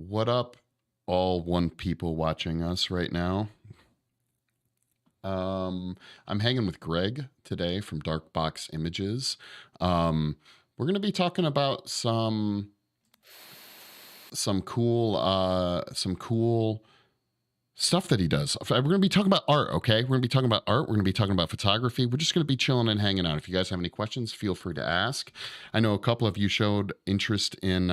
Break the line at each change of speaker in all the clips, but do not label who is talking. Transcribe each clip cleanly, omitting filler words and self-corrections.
What up, all one people watching us right now? I'm hanging with Gregg today from Darkbox Images. We're going to be talking about some cool stuff that he does. We're going to be talking about art, okay? We're going to be talking about art. We're going to be talking about photography. We're just going to be chilling and hanging out. If you guys have any questions, feel free to ask. I know a couple of you showed interest in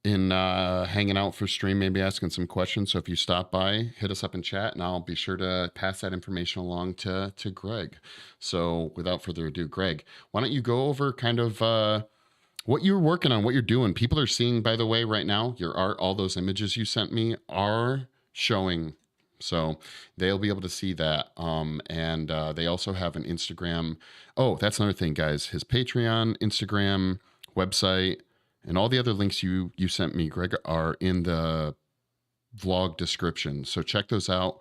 hanging out for stream, maybe asking some questions. So if you stop by, hit us up in chat, and I'll be sure to pass that information along to Gregg. So without further ado, Gregg, why don't you go over kind of what you're working on, what you're doing? People are seeing, by the way, right now, your art, all those images you sent me are showing. So they'll be able to see that. And they also have an Instagram. Oh, that's another thing, guys. His Patreon, Instagram, website, and all the other links you sent me, Gregg, are in the vlog description. So check those out.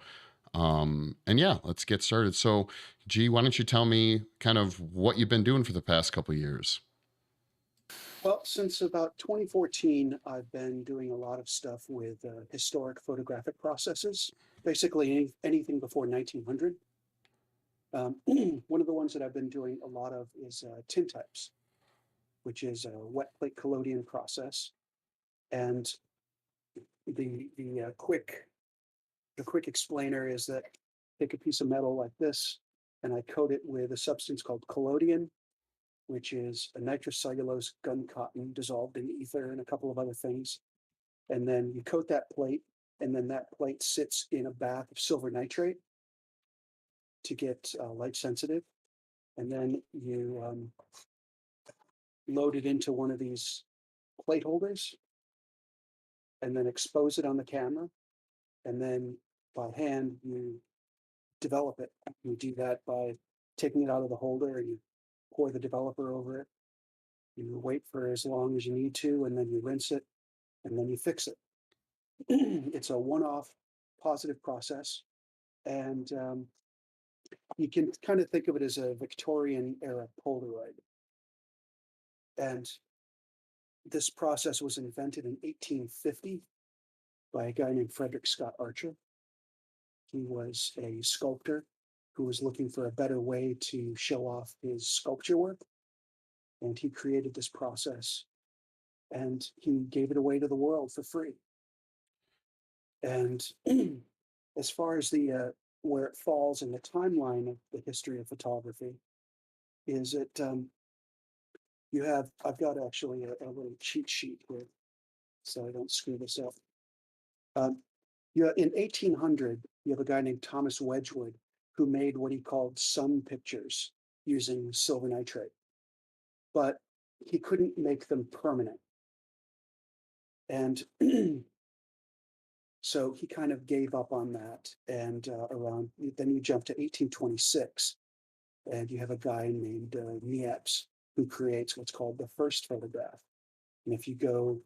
And yeah, let's get started. So, G, why don't you tell me kind of what you've been doing for the past couple of years?
Well, since about 2014, I've been doing a lot of stuff with historic photographic processes, basically anything before 1900. One of the ones that I've been doing a lot of is tintypes, which is a wet plate collodion process. And the quick explainer is that take a piece of metal like this, and I coat it with a substance called collodion, which is a nitrocellulose gun cotton dissolved in ether and a couple of other things. And then you coat that plate, and then that plate sits in a bath of silver nitrate to get light sensitive. And then you load it into one of these plate holders and then expose it on the camera. And then by hand, you develop it. You do that by taking it out of the holder and you pour the developer over it. You wait for as long as you need to, and then you rinse it, and then you fix it. It's a one-off positive process, and you can kind of think of it as a Victorian era Polaroid. And this process was invented in 1850 by a guy named Frederick Scott Archer. He was a sculptor who was looking for a better way to show off his sculpture work, and he created this process, and he gave it away to the world for free. And as far as the where it falls in the timeline of the history of photography, is it I've got actually a little cheat sheet here, so I don't screw this up. In 1800, you have a guy named Thomas Wedgwood who made what he called sun pictures using silver nitrate, but he couldn't make them permanent. And so he kind of gave up on that. And then you jump to 1826, and you have a guy named Niepce who creates what's called the first photograph. And if you go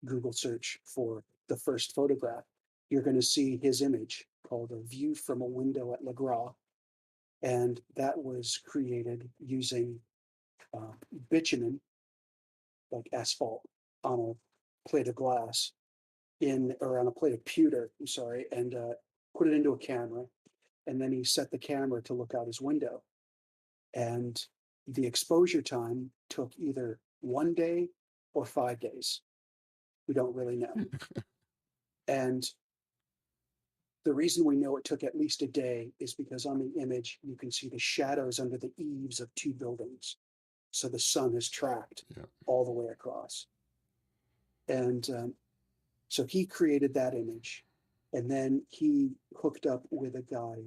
Google search for the first photograph, you're going to see his image called A View from a Window at Le Gras. And that was created using bitumen, like asphalt, on a plate of glass or on a plate of pewter, I'm sorry, and put it into a camera. And then he set the camera to look out his window. And the exposure time took either 1 day or 5 days. We don't really know. And the reason we know it took at least a day is because on the image, you can see the shadows under the eaves of two buildings. So the sun is tracked all the way across. And so he created that image. And then he hooked up with a guy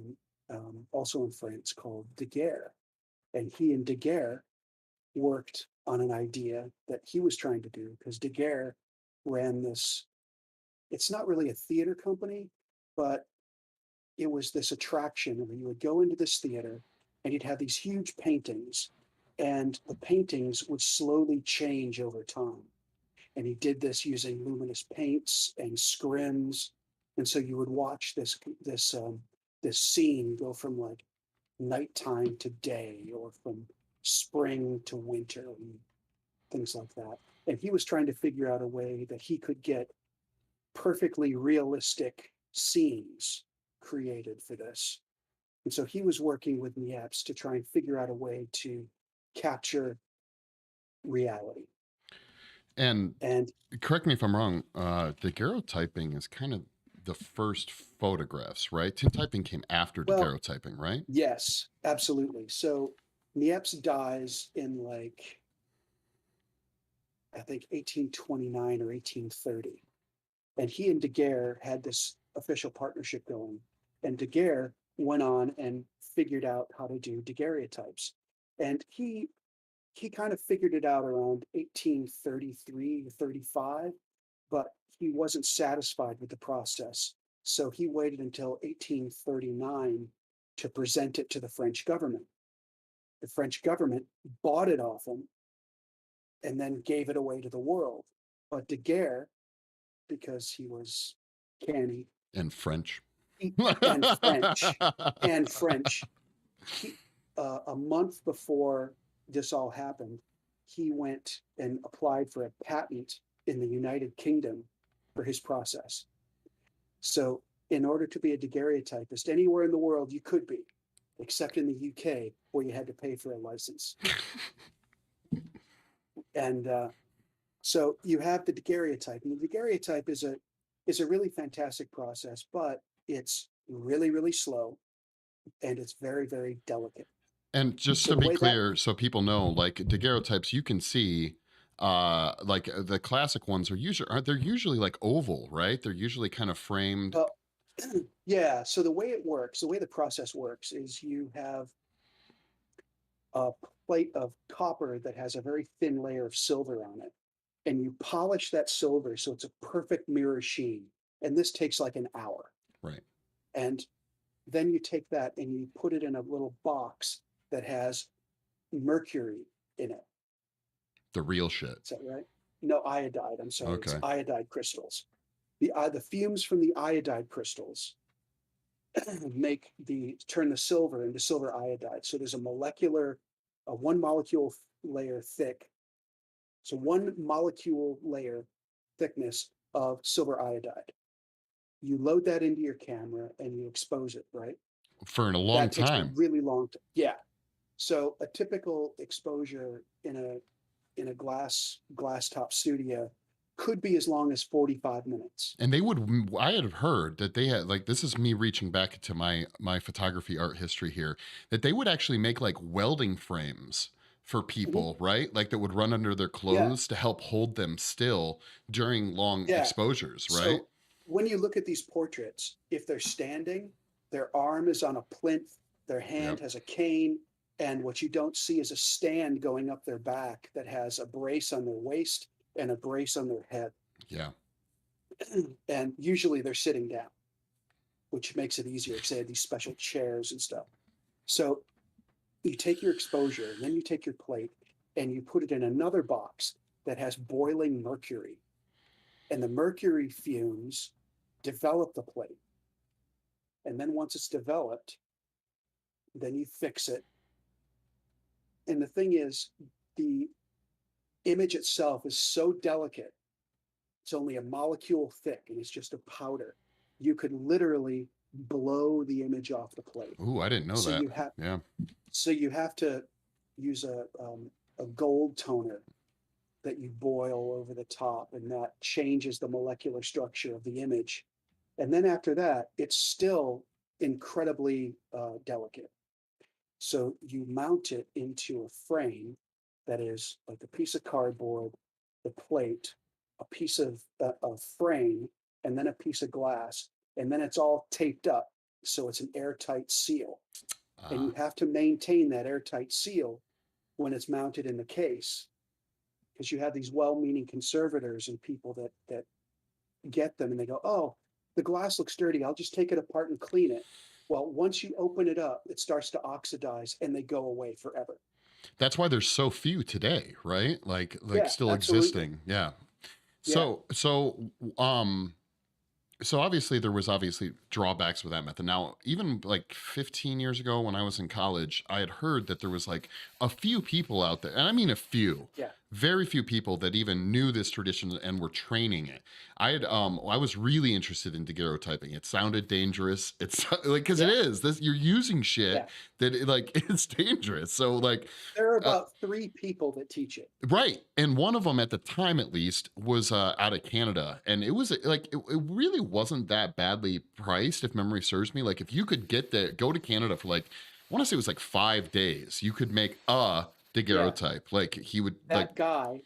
also in France called Daguerre. And he and Daguerre worked on an idea that he was trying to do, because Daguerre ran this, it's not really a theater company, but it was this attraction where you would go into this theater and you'd have these huge paintings, and the paintings would slowly change over time. And he did this using luminous paints and scrims. And so you would watch this scene go from like nighttime to day, or from spring to winter, and things like that. And he was trying to figure out a way that he could get perfectly realistic scenes created for this. And so he was working with Niepce to try and figure out a way to capture reality.
And
And
correct me if I'm wrong, daguerreotyping is kind of the first photographs, right? Tintyping came after
well,
daguerreotyping, right?
yes, absolutely. So Niepce dies in like, I think 1829 or 1830. And he and Daguerre had this official partnership going. And Daguerre went on and figured out how to do daguerreotypes. And he kind of figured it out around 1833 to 35, but he wasn't satisfied with the process. So he waited until 1839 to present it to the French government. The French government bought it off him and then gave it away to the world. But Daguerre, because he was canny,
And French.
he, and French, and French, he, a month before this all happened, he went and applied for a patent in the United Kingdom for his process. So, in order to be a daguerreotypist anywhere in the world, you could be, except in the UK, where you had to pay for a license. And so you have the daguerreotype, and the daguerreotype is a really fantastic process, but it's really, really slow, and it's very, very delicate.
And just
So
to
the
be
way that
clear, so people know, like daguerreotypes, you can see, like the classic ones they're usually like oval, right? They're usually kind of framed.
well, yeah. So the way it works, the way the process works, is you have a plate of copper that has a very thin layer of silver on it, and you polish that silver so it's a perfect mirror sheen. And this takes like an hour.
Right.
And then you take that and you put it in a little box that has mercury in it.
The real shit.
Is that right? No, iodide. I'm sorry. It's
Okay.
iodide crystals. The fumes from the iodide crystals turn the silver into silver iodide. So there's a one molecule layer thick. So one molecule layer thickness of silver iodide. You load that into your camera and you expose it, right?
For a long
That takes a
time.
really long time. Yeah. So a typical exposure in a glass top studio could be as long as 45 minutes.
And I had heard that they had, like, this is me reaching back to my photography art history here, that they would actually make like welding frames for
Mhm.
people, right? Like that would run under their
Yeah.
clothes to help hold them still during long
Yeah.
exposures, right?
So when you look at these portraits, if they're standing, their arm is on a plinth, their hand
Yep.
has a cane, and what you don't see is a stand going up their back that has a brace on their waist and a brace on their head.
Yeah.
And usually they're sitting down, which makes it easier because they have these special chairs and stuff. So you take your exposure, and then you take your plate and you put it in another box that has boiling mercury. And the mercury fumes develop the plate. And then once it's developed, then you fix it. And the thing is, the image itself is so delicate, it's only a molecule thick and it's just a powder. You could literally blow the image off the plate.
Ooh, I didn't know
So
that.
you have
Yeah.
so you have to use a gold toner that you boil over the top, and that changes the molecular structure of the image. And then after that, it's still incredibly delicate. So you mount it into a frame that is like a piece of cardboard, the plate, a piece of a frame, and then a piece of glass, and then it's all taped up. So it's an airtight seal. And you
Ah.
have to maintain that airtight seal when it's mounted in the case, because you have these well-meaning conservators and people that get them and they go, oh, the glass looks dirty. I'll just take it apart and clean it. Well, once you open it up, it starts to oxidize and they go away forever.
That's why there's so few today, right? Like
Yeah,
still
absolutely.
existing. Yeah.
Yeah.
So so obviously there was obviously drawbacks with that method. Now, even like 15 years ago when I was in college, I had heard that there was like a few people out there, and I mean a few,
Yeah.
very few people that even knew this tradition and were training it. I was really interested in daguerreotyping. It sounded dangerous. It's like, because it
Yeah,
is this, you're using shit
yeah.
that like it's dangerous. So like,
There are
uh,
about 3 people that teach it.
right. And one of them at the time, at least, was out of Canada. And it was like, it really wasn't that badly priced, if memory serves me. Like, if you could get there, go to Canada for like, I want to say it was like 5 days, you could make a
Yeah,
daguerreotype. Like, he would, like,
that guy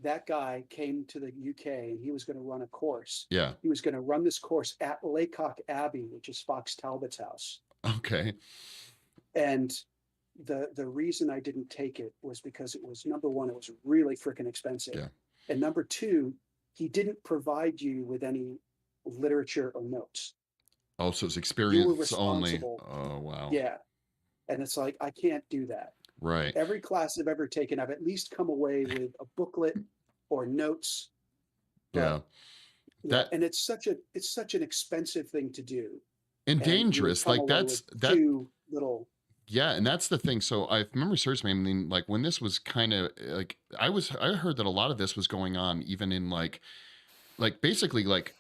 that guy came to the UK and he was gonna run a course.
yeah.
He was gonna run this course at Laycock Abbey, which is Fox Talbot's house.
Okay.
And the reason I didn't take it was because it was, number 1, it was really freaking expensive.
Yeah.
And number 2, he didn't provide you with any literature or notes.
Oh, so it's
You were
experience only.
responsible.
Oh, wow.
Yeah. And it's like, I can't do that.
Right.
Every class I've ever taken, I've at least come away with a booklet or notes,
Yeah.
but yeah,
That
and it's such an expensive thing to do,
and
and you would
dangerous.
come
Like,
away with
that
2 little.
yeah, and that's the thing. So I if memory serves me, I mean, like when this was kind of like I heard that a lot of this was going on even in like basically like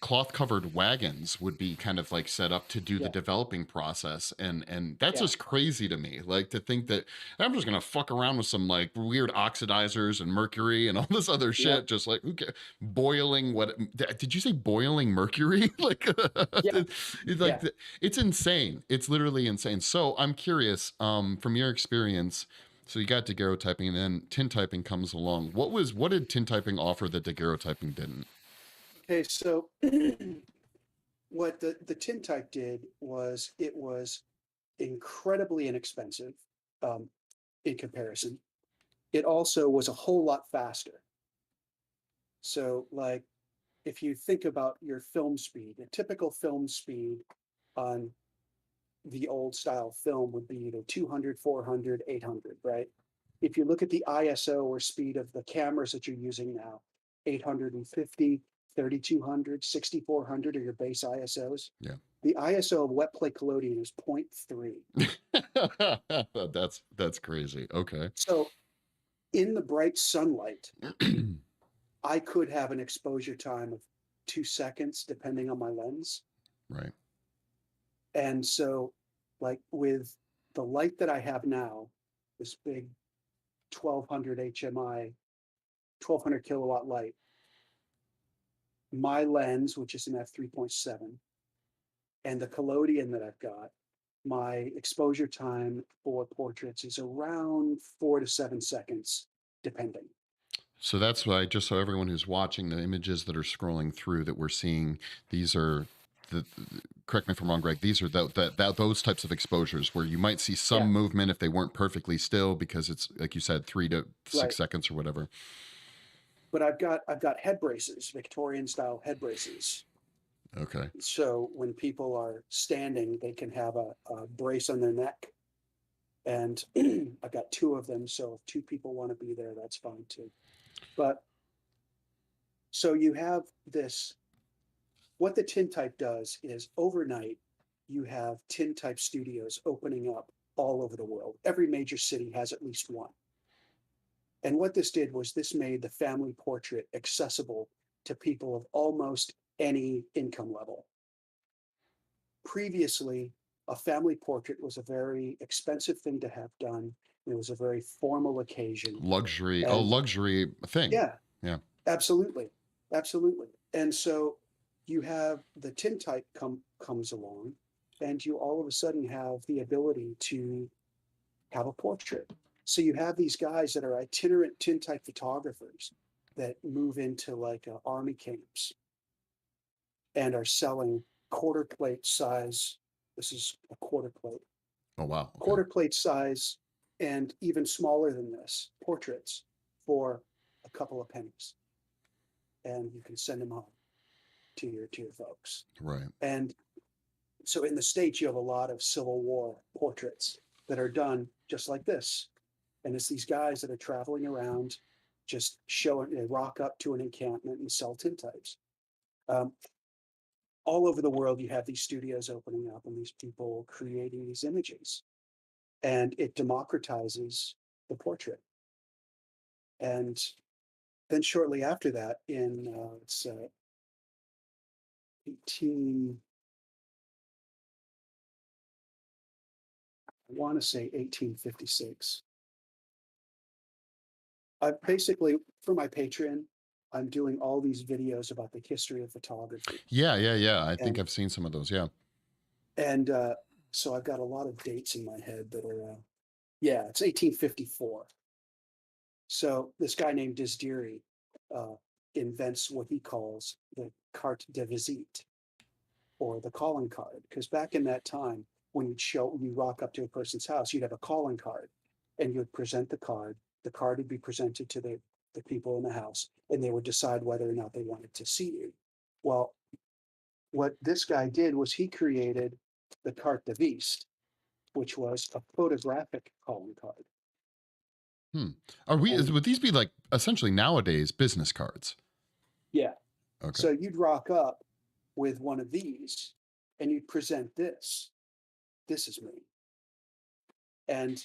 cloth covered wagons would be kind of like set up to do the
Yeah,
developing process, and that's
yeah,
just crazy to me, like to think that I'm just gonna fuck around with some like weird oxidizers and mercury and all this other
yeah,
shit, just like who cares? Boiling what did you say, boiling mercury? Like
yeah,
it's like
yeah.
it's insane, it's literally insane. So I'm curious, from your experience, so you got daguerreotyping and then tintyping comes along. What did tintyping offer that daguerreotyping didn't?
Okay, so what the tintype did was it was incredibly inexpensive, um, in comparison. It also was a whole lot faster. So, like, if you think about your film speed, a typical film speed on the old style film would be either 200, 400, 800, right? If you look at the ISO or speed of the cameras that you're using now, 850, 3200, 6400 are your base ISOs.
Yeah.
The ISO of wet plate collodion is zero point 0.3.
That's crazy. Okay.
So in the bright sunlight, I could have an exposure time of 2 seconds, depending on my lens.
Right.
And so, like with the light that I have now, this big 1200 HMI, 1200 kilowatt light, my lens, which is an f3.7, and the collodion that I've got, my exposure time for portraits is around 4 to 7 seconds, depending.
So that's why, just so everyone who's watching the images that are scrolling through that we're seeing, these are correct me if I'm wrong, Greg, these are those types of exposures where you might see some
Yeah,
movement if they weren't perfectly still because it's like you said, three to six
right.
seconds or whatever.
But I've got head braces, Victorian style head braces.
Okay.
So when people are standing, they can have a brace on their neck. And I've got 2 of them. So if 2 people want to be there, that's fine too. But so you have this, what the tintype does is overnight, you have tintype studios opening up all over the world. Every major city has at least one. And what this did was this made the family portrait accessible to people of almost any income level. Previously, a family portrait was a very expensive thing to have done. It was a very formal occasion.
Luxury, a
And
luxury thing.
yeah,
Yeah.
absolutely. Absolutely. And so you have the tintype comes along, and you all of a sudden have the ability to have a portrait. So you have these guys that are itinerant tintype photographers that move into like army camps and are selling quarter plate size. This is a quarter plate,
Oh, wow. Okay.
quarter plate size, and even smaller than this portraits for a couple of pennies, and you can send them home to your folks.
Right.
And so in the States, you have a lot of Civil War portraits that are done just like this. And it's these guys that are traveling around, just showing, they rock up to an encampment and sell tintypes. Um, all over the world, you have these studios opening up and these people creating these images. And it democratizes the portrait. And then shortly after that, in it's 18, I want to say 1856. I basically, for my Patreon, I'm doing all these videos about the history of photography.
Yeah, yeah, yeah. I think
And
I've seen some of those. Yeah.
and so I've got a lot of dates in my head that are yeah, it's 1854. So this guy named Disdiri uh, invents what he calls the carte de visite, or the calling card. Because back in that time, when you rock up to a person's house, you'd have a calling card, and you would present the card. The card would be presented to the people in the house, and they would decide whether or not they wanted to see you. Well, what this guy did was he created the carte de visite, which was a photographic calling card.
Hmm. Are we?
And
Would these be like essentially nowadays business cards?
yeah,
Okay.
so you'd rock up with one of these, and you'd present this. This is me. And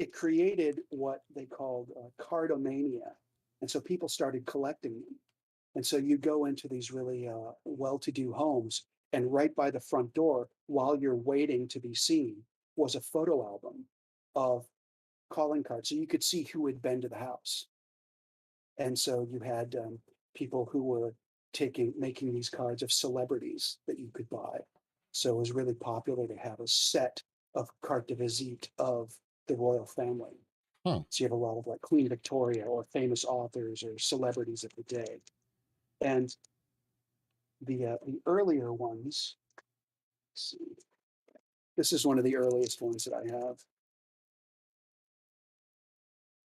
it created what they called cardomania. And so people started collecting them. And so you go into these really well-to-do homes, and right by the front door, while you're waiting to be seen, was a photo album of calling cards. So you could see who had been to the house. And so you had people who were making these cards of celebrities that you could buy. So it was really popular to have a set of carte de visite of the royal family.
Huh.
So you have a lot of like Queen Victoria or famous authors or celebrities of the day. And the earlier ones, let's see, this is one of the earliest ones that I have.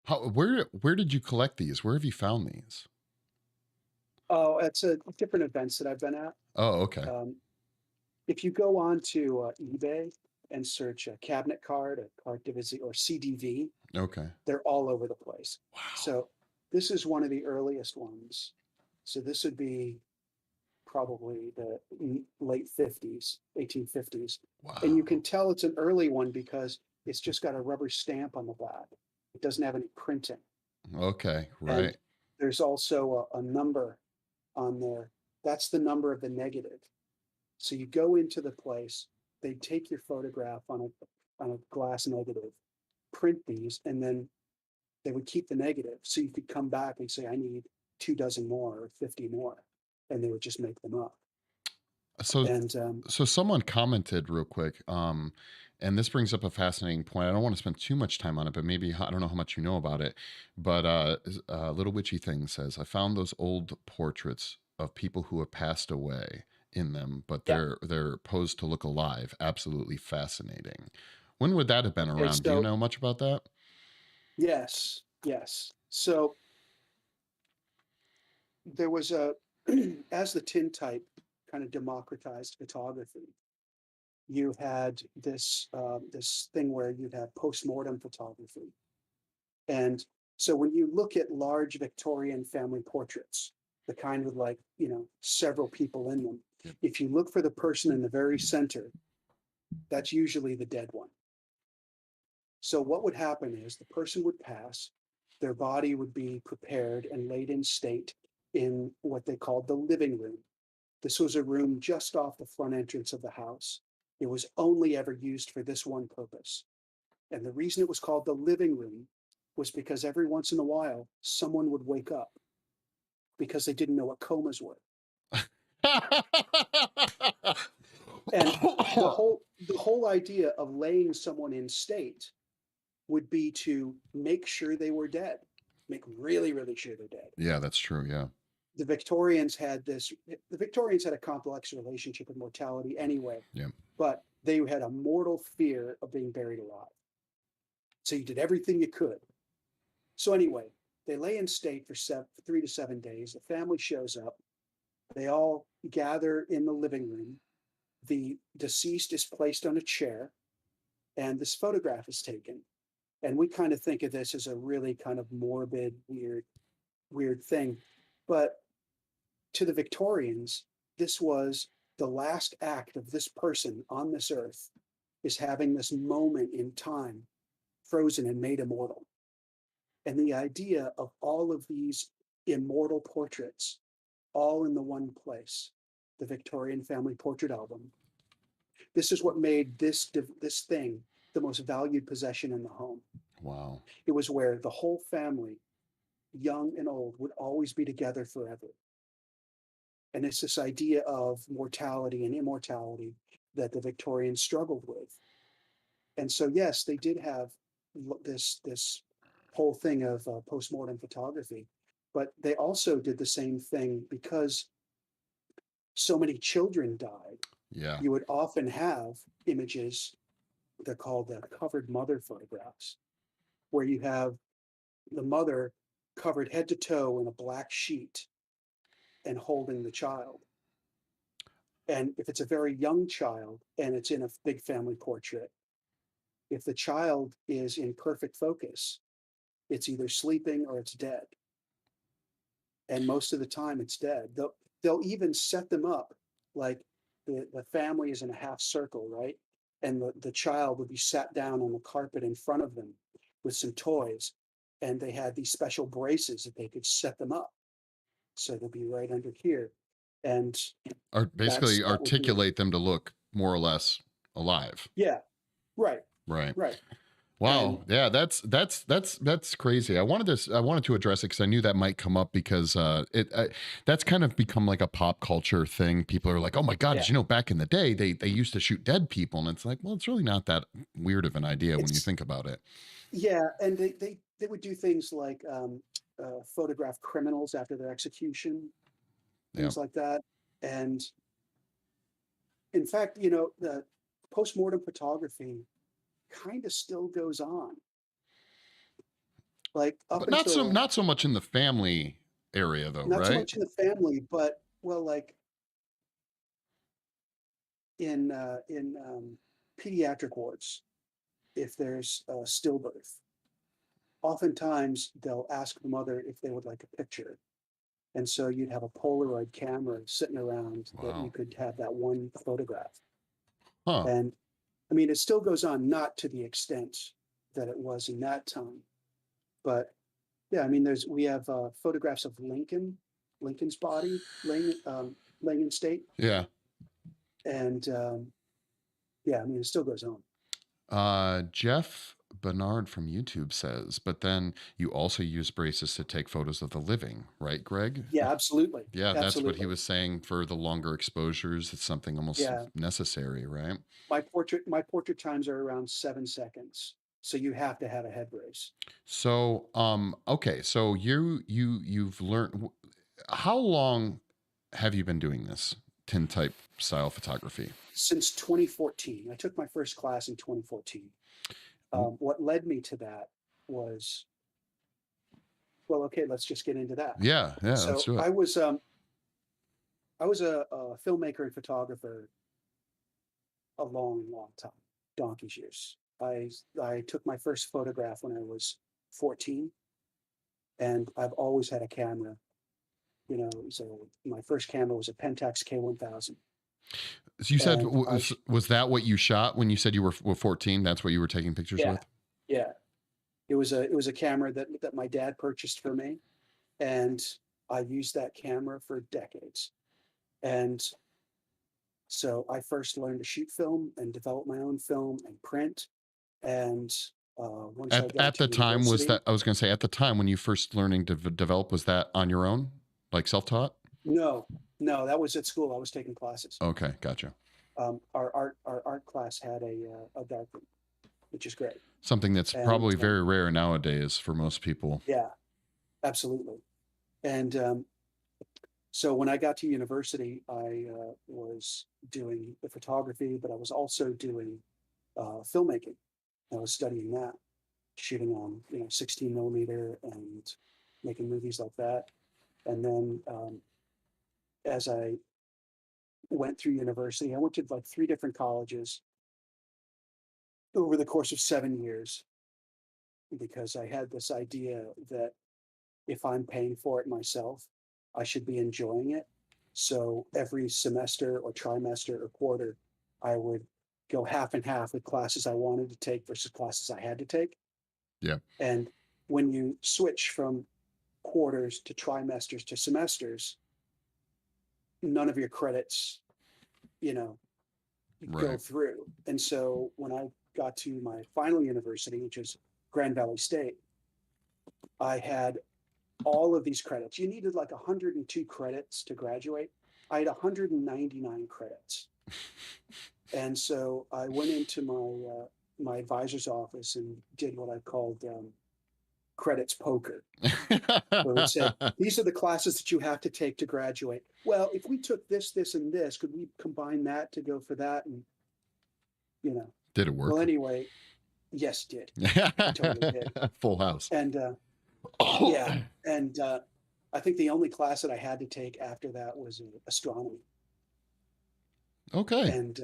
Where did you collect these? Where have you found these?
Oh, it's a different events that I've been at.
Oh, okay.
Um, if you go on to eBay and search a cabinet card, a carte de visite, or CDV,
Okay.
they're all over the place.
Wow.
So this is one of the earliest ones. So this would be probably the late 50s, 1850s. And you
Wow.
can tell it's an early one because it's just got a rubber stamp on the back. It doesn't have any printing.
Okay.
And
Right.
there's also a number on there. That's the number of the negative. So you go into the place, they take your photograph on a glass negative, print these, and then they would keep the negative. So you could come back and say, I need 2 dozen more or 50 more. And they would just make them up.
So
And
so someone commented real quick, and this brings up a fascinating point. I don't want to spend too much time on it, but maybe I don't know how much you know about it. But Little Witchy Thing says, I found those old portraits of people who have passed away in them, but
yeah.
they're posed to look alive. Absolutely fascinating. When would that have been
Okay.
around? Do you
So,
know much about that?
yes, yes. So there was as the tintype kind of democratized photography, you had this thing where you'd have postmortem photography. And so when you look at large Victorian family portraits, the kind with like, several people in them,
Yep.
if you look for the person in the very center, that's usually the dead one. So what would happen is the person would pass, their body would be prepared and laid in state in what they called the living room. This was a room just off the front entrance of the house. It was only ever used for this one purpose. And the reason it was called the living room was because every once in a while, someone would wake up because they didn't know what comas were. And the whole idea of laying someone in state would be to make sure they were dead, make really, really sure they're dead.
Yeah, that's true. Yeah.
The Victorians had a complex relationship with mortality anyway,
Yeah.
but they had a mortal fear of being buried alive. So you did everything you could. So anyway, they lay in state for 3 to 7 days. The family shows up. They all gather in the living room. The deceased is placed on a chair, and this photograph is taken. And we kind of think of this as a really kind of morbid, weird thing. But to the Victorians, this was the last act of this person on this earth, is having this moment in time frozen and made immortal. And the idea of all of these immortal portraits all in the one place, the Victorian Family Portrait Album. This is what made this thing the most valued possession in the home.
Wow.
It was where the whole family, young and old, would always be together forever. And it's this idea of mortality and immortality that the Victorians struggled with. And so, yes, they did have this whole thing of postmortem photography, but they also did the same thing because so many children died.
Yeah.
You would often have images, they're called the covered mother photographs, where you have the mother covered head to toe in a black sheet and holding the child. And if it's a very young child and it's in a big family portrait, if the child is in perfect focus, it's either sleeping or it's dead. And most of the time it's dead. They'll even set them up like the family is in a half circle, right? And the child would be sat down on the carpet in front of them with some toys. And they had these special braces that they could set them up. So they'll be right under here. And
Basically
that would be,
articulate them to look more or less alive.
yeah, right,
Right.
right.
Wow.
And
Yeah, that's crazy. I wanted to address it because I knew that might come up because that's kind of become like a pop culture thing. People are like, "Oh my God,
yeah,
did you know back in the day they used to shoot dead people?" And it's like, well, it's really not that weird of an idea when you
it's,
think about it.
yeah. And they would do things like photograph criminals after their execution,
Yeah.
things like that. And in fact, the postmortem photography kind of still goes on, like up
But not so
until
not so much in the family area though,
not so
right?
much in the family, but well, like in pediatric wards, if there's a stillbirth, oftentimes they'll ask the mother if they would like a picture. And so you'd have a Polaroid camera sitting around that you
Wow.
could have that one photograph.
Huh.
And I mean, it still goes on, not to the extent that it was in that time, but yeah, I mean, we have photographs of Lincoln's body laying in state,
Yeah.
and yeah, I mean, it still goes on.
Jeff Bernard from YouTube says, but then you also use braces to take photos of the living, right, Greg?
Yeah, absolutely,
Yeah, that's what he
absolutely.
was saying for the longer exposures. It's something almost
Yeah,
necessary, right?
my portrait times are around 7 seconds, so you have to have a head brace.
So, okay, so you've learned. How long have you been doing this tintype style photography?
Since 2014. I took my first class in 2014. What led me to that was, well, okay, let's just get into that.
Yeah, yeah, let's
So
do it.
I was a filmmaker and photographer a long, long time, donkey's years. I took my first photograph when I was 14, and I've always had a camera. So my first camera was a Pentax K1000,
So you said
and
was that what you shot when you said you were 14? That's what you were taking pictures
yeah,
with?
yeah. It was a camera that my dad purchased for me, and I used that camera for decades. And so I first learned to shoot film and develop my own film and print. And once I got
At
to
the time, was
university,
that I was going to say at the time when you first learning to develop, was that on your own, like self taught?
no, no, that was at school. I was taking classes.
Okay, gotcha.
Our art class had a dark room, which is great.
Something that's
And
probably very rare nowadays for most people.
yeah, absolutely. And so when I got to university, I was doing the photography, but I was also doing filmmaking. I was studying that, shooting on 16 millimeter and making movies like that. And then as I went through university, I went to like 3 different colleges over the course of 7 years because I had this idea that if I'm paying for it myself, I should be enjoying it. So every semester or trimester or quarter, I would go half and half with classes I wanted to take versus classes I had to take.
Yeah.
And when you switch from quarters to trimesters to semesters, none of your credits, you know, go
Right.
through. And so when I got to my final university, which is Grand Valley State, I had all of these credits. You needed like 102 credits to graduate. I had 199 credits. And so I went into my advisor's office and did what I called credits poker, where it said, these are the classes that you have to take to graduate. Well, if we took this, this, and this, could we combine that to go for that? And, you know,
Did it
well,
work?
anyway, yes, did. I totally did.
Full house.
And yeah, and I think the only class that I had to take after that was astronomy.
Okay.
And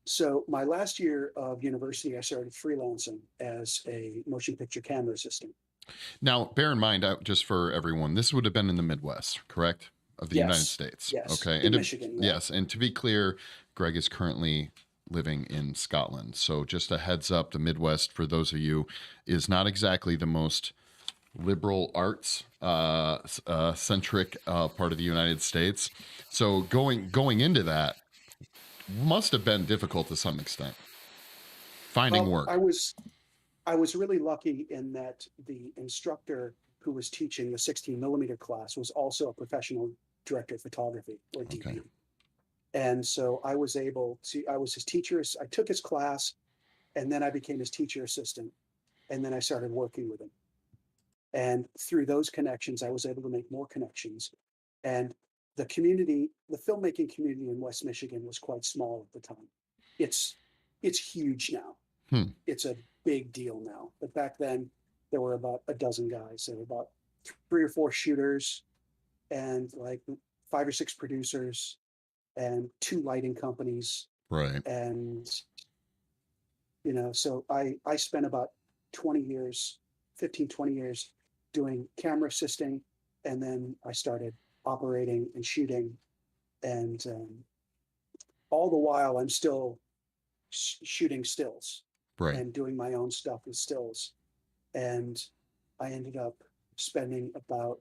so my last year of university, I started freelancing as a motion picture camera assistant.
Now, bear in mind, just for everyone, this would have been in the Midwest, correct? Of the United
Yes,
States.
yes,
Okay.
in
And
Michigan, yeah.
yes, and to be clear, Greg is currently living in Scotland. So just a heads up, the Midwest, for those of you, is not exactly the most liberal arts centric part of the United States. So going into that must have been difficult to some extent. Finding
Well,
work.
I was really lucky in that the instructor who was teaching the 16 millimeter class was also a professional director of photography, or DP.
Okay.
And so I was able to, I was his teacher. I took his class, and then I became his teacher assistant. And then I started working with him. And through those connections, I was able to make more connections. And the community, the filmmaking community in West Michigan was quite small at the time. It's it's huge now.
Hmm.
It's a big deal now. But back then, there were about a dozen guys. There were about 3 or 4 shooters, and like 5 or 6 producers, and 2 lighting companies.
Right.
And so I spent about 20 years, 15, 20 years doing camera assisting, and then I started operating and shooting, and all the while I'm still shooting stills
Right.
and doing my own stuff with stills. And I ended up spending about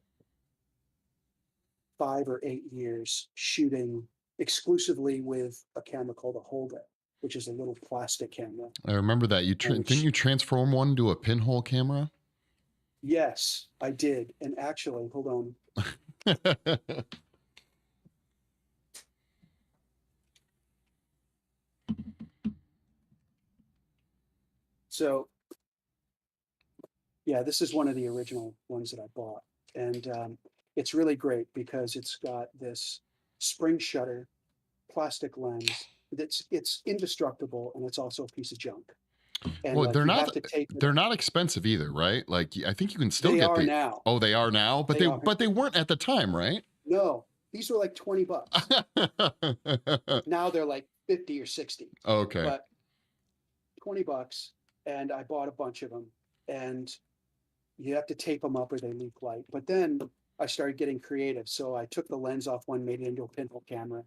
5 or 8 years shooting exclusively with a camera called a Holga, which is a little plastic camera.
I remember that.
And
Didn't you transform one into a pinhole camera?
yes, I did. And actually, hold on. So yeah, this is one of the original ones that I bought. And it's really great because it's got this spring shutter, plastic lens. It's indestructible, and it's also a piece of junk. And
Well,
like you have to tape it.
they're not expensive either, right? Like I think you can still
They
get
are now.
Oh, they are now, but
They are.
they weren't at the time, right?
No, these were like $20. Now they're like 50 or 60.
Okay.
But $20, and I bought a bunch of them, and you have to tape them up or they leak light. But then I started getting creative. So I took the lens off one, made it into a pinhole camera.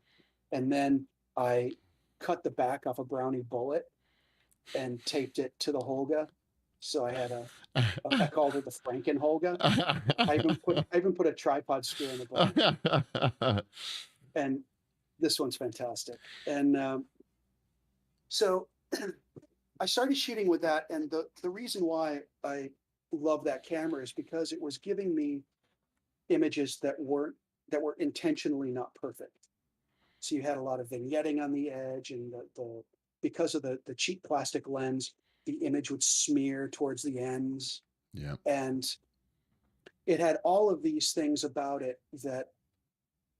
And then I cut the back off a Brownie bullet and taped it to the Holga. So I had I called it the Franken Holga. I even put a tripod screw in the bottom. And this one's fantastic. And so I started shooting with that. And the reason why I love that camera is because it was giving me images that were intentionally not perfect. So you had a lot of vignetting on the edge, and the because of the cheap plastic lens, the image would smear towards the ends.
Yeah.
And it had all of these things about it that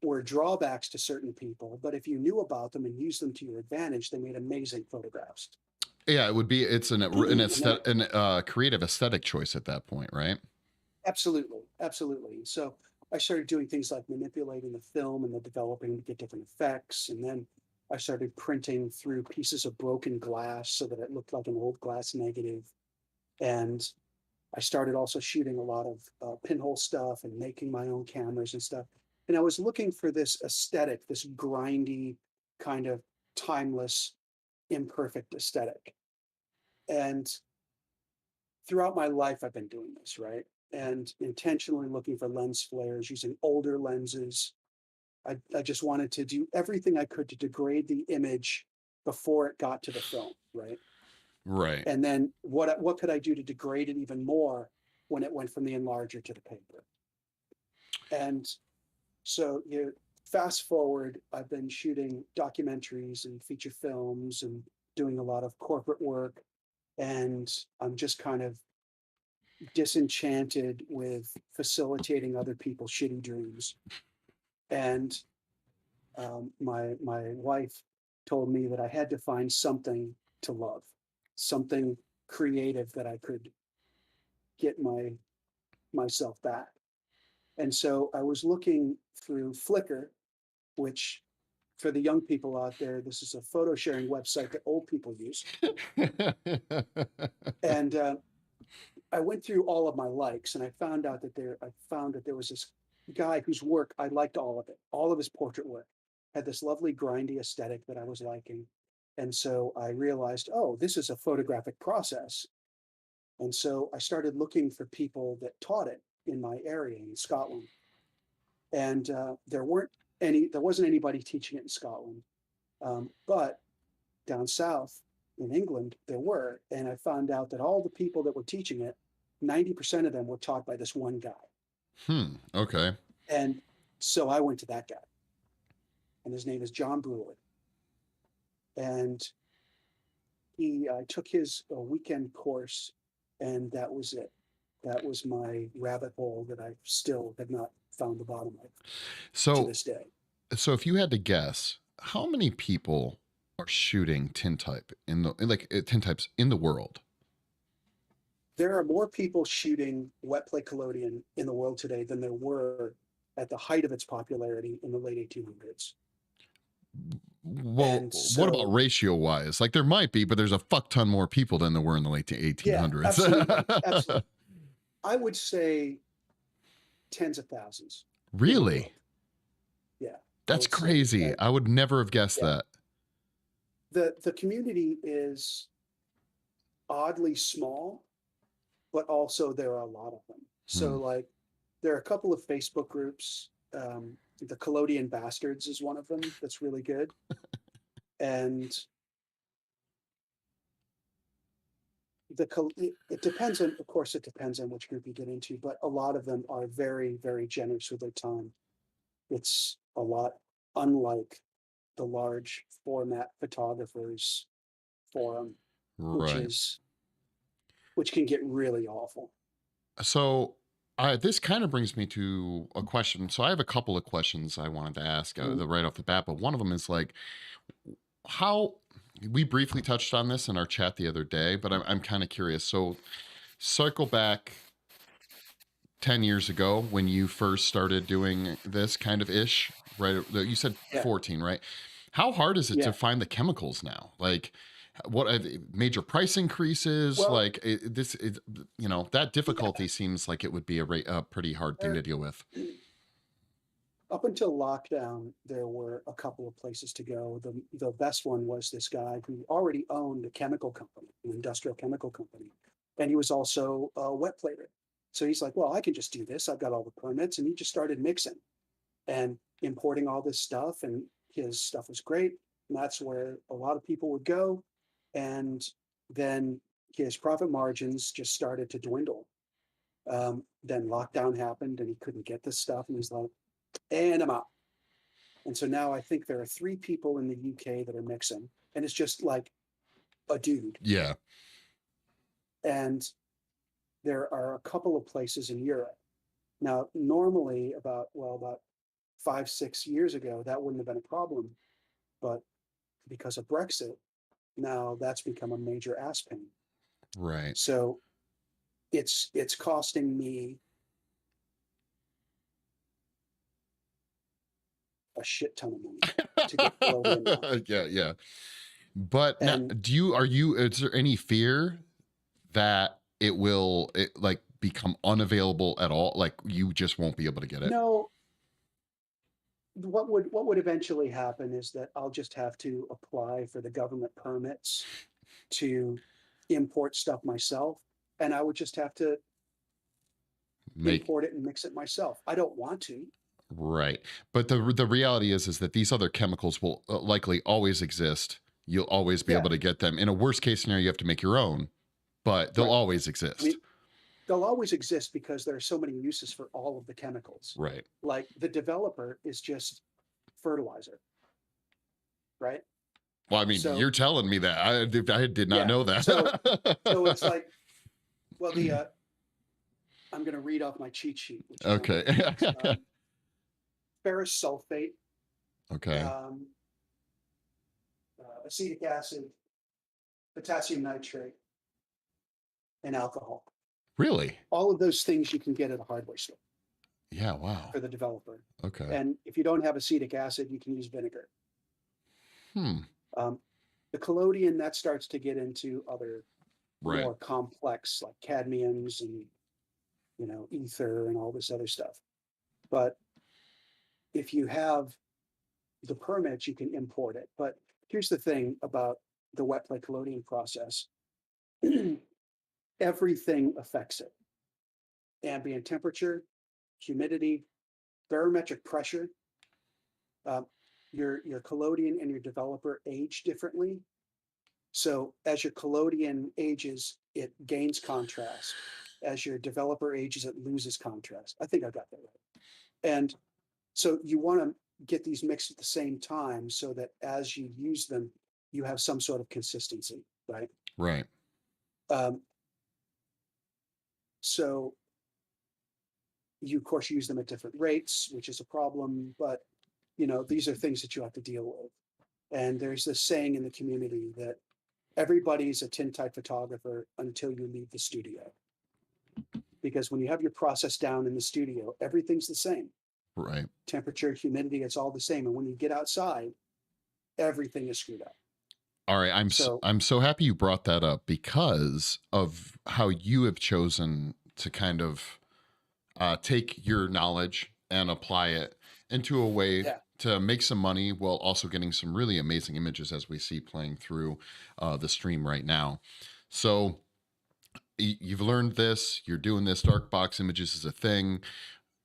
were drawbacks to certain people, but if you knew about them and used them to your advantage, they made amazing photographs.
Yeah, it would be. It's an creative aesthetic choice at that point, right?
Absolutely, absolutely. So I started doing things like manipulating the film and the developing to get different effects, and then I started printing through pieces of broken glass so that it looked like an old glass negative. And I started also shooting a lot of pinhole stuff and making my own cameras and stuff. And I was looking for this aesthetic, this grindy, kind of timeless, imperfect aesthetic. And throughout my life, I've been doing this, right? And intentionally looking for lens flares, using older lenses. I just wanted to do everything I could to degrade the image before it got to the film, right?
Right.
And then what could I do to degrade it even more when it went from the enlarger to the paper? And so you fast forward, I've been shooting documentaries and feature films and doing a lot of corporate work, and I'm just kind of disenchanted with facilitating other people's shitty dreams. And my wife told me that I had to find something to love, something creative that I could get myself back. And so I was looking through Flickr, which for the young people out there, this is a photo sharing website that old people use. And I went through all of my likes, and I found that there was this guy whose work I liked all of it. All of his portrait work had this lovely grindy aesthetic that I was liking. And so I realized, oh, this is a photographic process. And so I started looking for people that taught it in my area in Scotland. And there wasn't anybody teaching it in Scotland. But down south in England, there were. And I found out that all the people that were teaching it, 90% of them were taught by this one guy.
Okay.
And so I went to that guy, and his name is John Brewer. And I took his weekend course, and that was it. That was my rabbit hole that I still have not found the bottom of to
So
this day.
so if you had to guess, how many people are shooting tintype in the tintypes in the world?
There are more people shooting wet plate collodion in the world today than there were at the height of its popularity in the late 1800s.
Well,
And
what about
so,
ratio wise? Like there might be, but there's a fuck ton more people than there were in the late
yeah,
1800s.
absolutely, absolutely. I would say tens of thousands in the
Really?
world. Yeah, I
That's
would say.
crazy. I would never have guessed
Yeah,
that.
the community is oddly small, but also there are a lot of them.
Hmm.
So like, there are a couple of Facebook groups. The Collodion Bastards is one of them that's really good, and it depends on, of course, it depends on which group you get into, but a lot of them are very, very generous with their time. It's a lot unlike the large format photographers forum, which
Right.
is which can get really awful.
So this kind of brings me to a question. So I have a couple of questions I wanted to ask
Mm,
right off the bat, but one of them is like, how we briefly touched on this in our chat the other day, but I'm kind of curious. So circle back 10 years ago when you first started doing this kind of ish, right? You said
yeah,
14, right? How hard is it to
yeah.
find the chemicals now? Like, what are the major price increases?
Well,
Like, this is, that
yeah.
difficulty seems like it would be a pretty hard thing to
There,
deal with.
up until lockdown, there were a couple of places to go. The best one was this guy who already owned a chemical company, an industrial chemical company, and he was also a wet plater. So he's like, "Well, I can just do this. I've got all the permits," and he just started mixing and importing all this stuff, and his stuff was great. And that's where a lot of people would go, and then his profit margins just started to dwindle. Then lockdown happened, and he couldn't get this stuff, and he's like, "And I'm out." And so now I think there are 3 people in the UK that are mixing, and it's just like a dude.
Yeah.
And there are a couple of places in Europe. Now, normally about 5, 6 years ago, that wouldn't have been a problem, but because of Brexit, now that's become a major ass pain.
Right.
So it's costing me a shit ton of money to get collodion now.
Yeah. Yeah. But now,
And
is there any fear that like become unavailable at all? Like you just won't be able to get it?
no, what would eventually happen is that I'll just have to apply for the government permits to import stuff myself. and I would just have to
Make
import it and mix it myself. I don't want to.
right. But the reality is that these other chemicals will likely always exist. You'll always be
Yeah,
able to get them. In a worst case scenario, you have to make your own, but they'll
right.
always
I
exist.
mean, they'll always exist because there are so many uses for all of the chemicals.
Right.
Like the developer is just fertilizer, right?
Well, I mean,
So
you're telling me that. I did not
yeah,
know
so it's
that.
like, well, I'm going to read off my cheat sheet, which is not
Okay.
very good. Ferrous sulfate,
Okay.
um, acetic acid, potassium nitrate, and alcohol.
Really?
All of those things you can get at a hardware store
Yeah. Wow.
for the developer.
Okay.
And if you don't have acetic acid, you can use vinegar.
Hmm.
Um, the collodion, that starts to get into other
Right.
more complex, like cadmiums and ether and all this other stuff. But if you have the permits, you can import it. But here's the thing about the wet plate collodion process. Everything affects it. Ambient temperature, humidity, barometric pressure. Uh, your collodion and your developer age differently. So as your collodion ages, it gains contrast. As your developer ages, it loses contrast. I think I got that right. And so you want to get these mixed at the same time so that as you use them, you have some sort of consistency, right?
Right.
Um, so you, of course, use them at different rates, which is a problem, but these are things that you have to deal with. And there's this saying in the community that everybody's a tintype photographer until you leave the studio. Because when you have your process down in the studio, everything's the same.
Right.
Temperature, humidity, it's all the same. And when you get outside, everything is screwed up.
All right.
So
I'm so happy you brought that up because of how you have chosen to kind of take your knowledge and apply it into a way
yeah,
to make some money while also getting some really amazing images as we see playing through the stream right now. So you've learned this, you're doing this. Darkbox Images is a thing.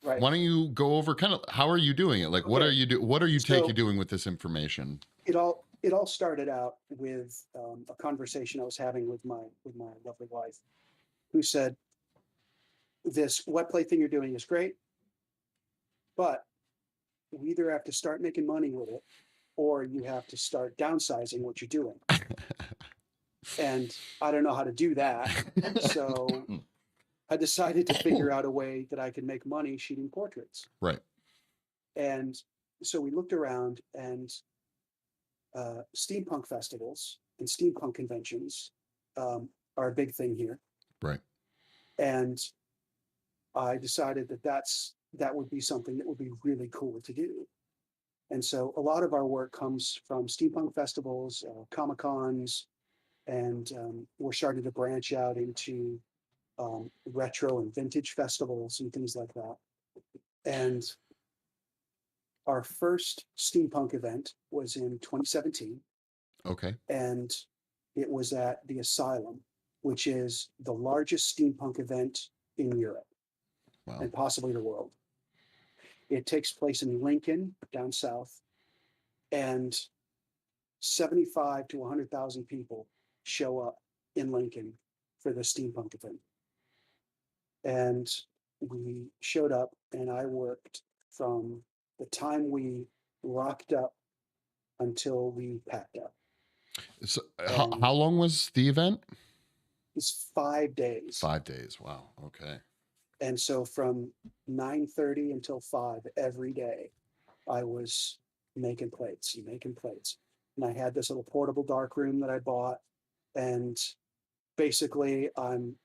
right.
Why don't you go over kind of how are you doing it? Like, what are
Okay.
you what are you
So
doing with this information?
it all started out with a conversation I was having with my lovely wife, who said, "This wet play thing you're doing is great, but we either have to start making money with it, or you have to start downsizing what you're doing." And I don't know how to do that, so I decided to figure out a way that I could make money shooting portraits.
Right.
And so we looked around, and steampunk festivals and steampunk conventions are a big thing here.
Right.
And I decided that would be something that would be really cool to do. And so a lot of our work comes from steampunk festivals, Comic Cons, and we're starting to branch out into retro and vintage festivals and things like that. And our first steampunk event was in 2017,
Okay.
and it was at the Asylum, which is the largest steampunk event in Europe
Wow.
and possibly the world. It takes place in Lincoln, down south, and 75 to 100,000 people show up in Lincoln for the steampunk event. And we showed up, and I worked from the time we rocked up until we packed up.
So
And
how long was the event?
it's 5 days.
5 days. Wow. Okay.
And so from 9:30 until 5 every day, I was making plates and making plates. And I had this little portable dark room that I bought. And basically I'm,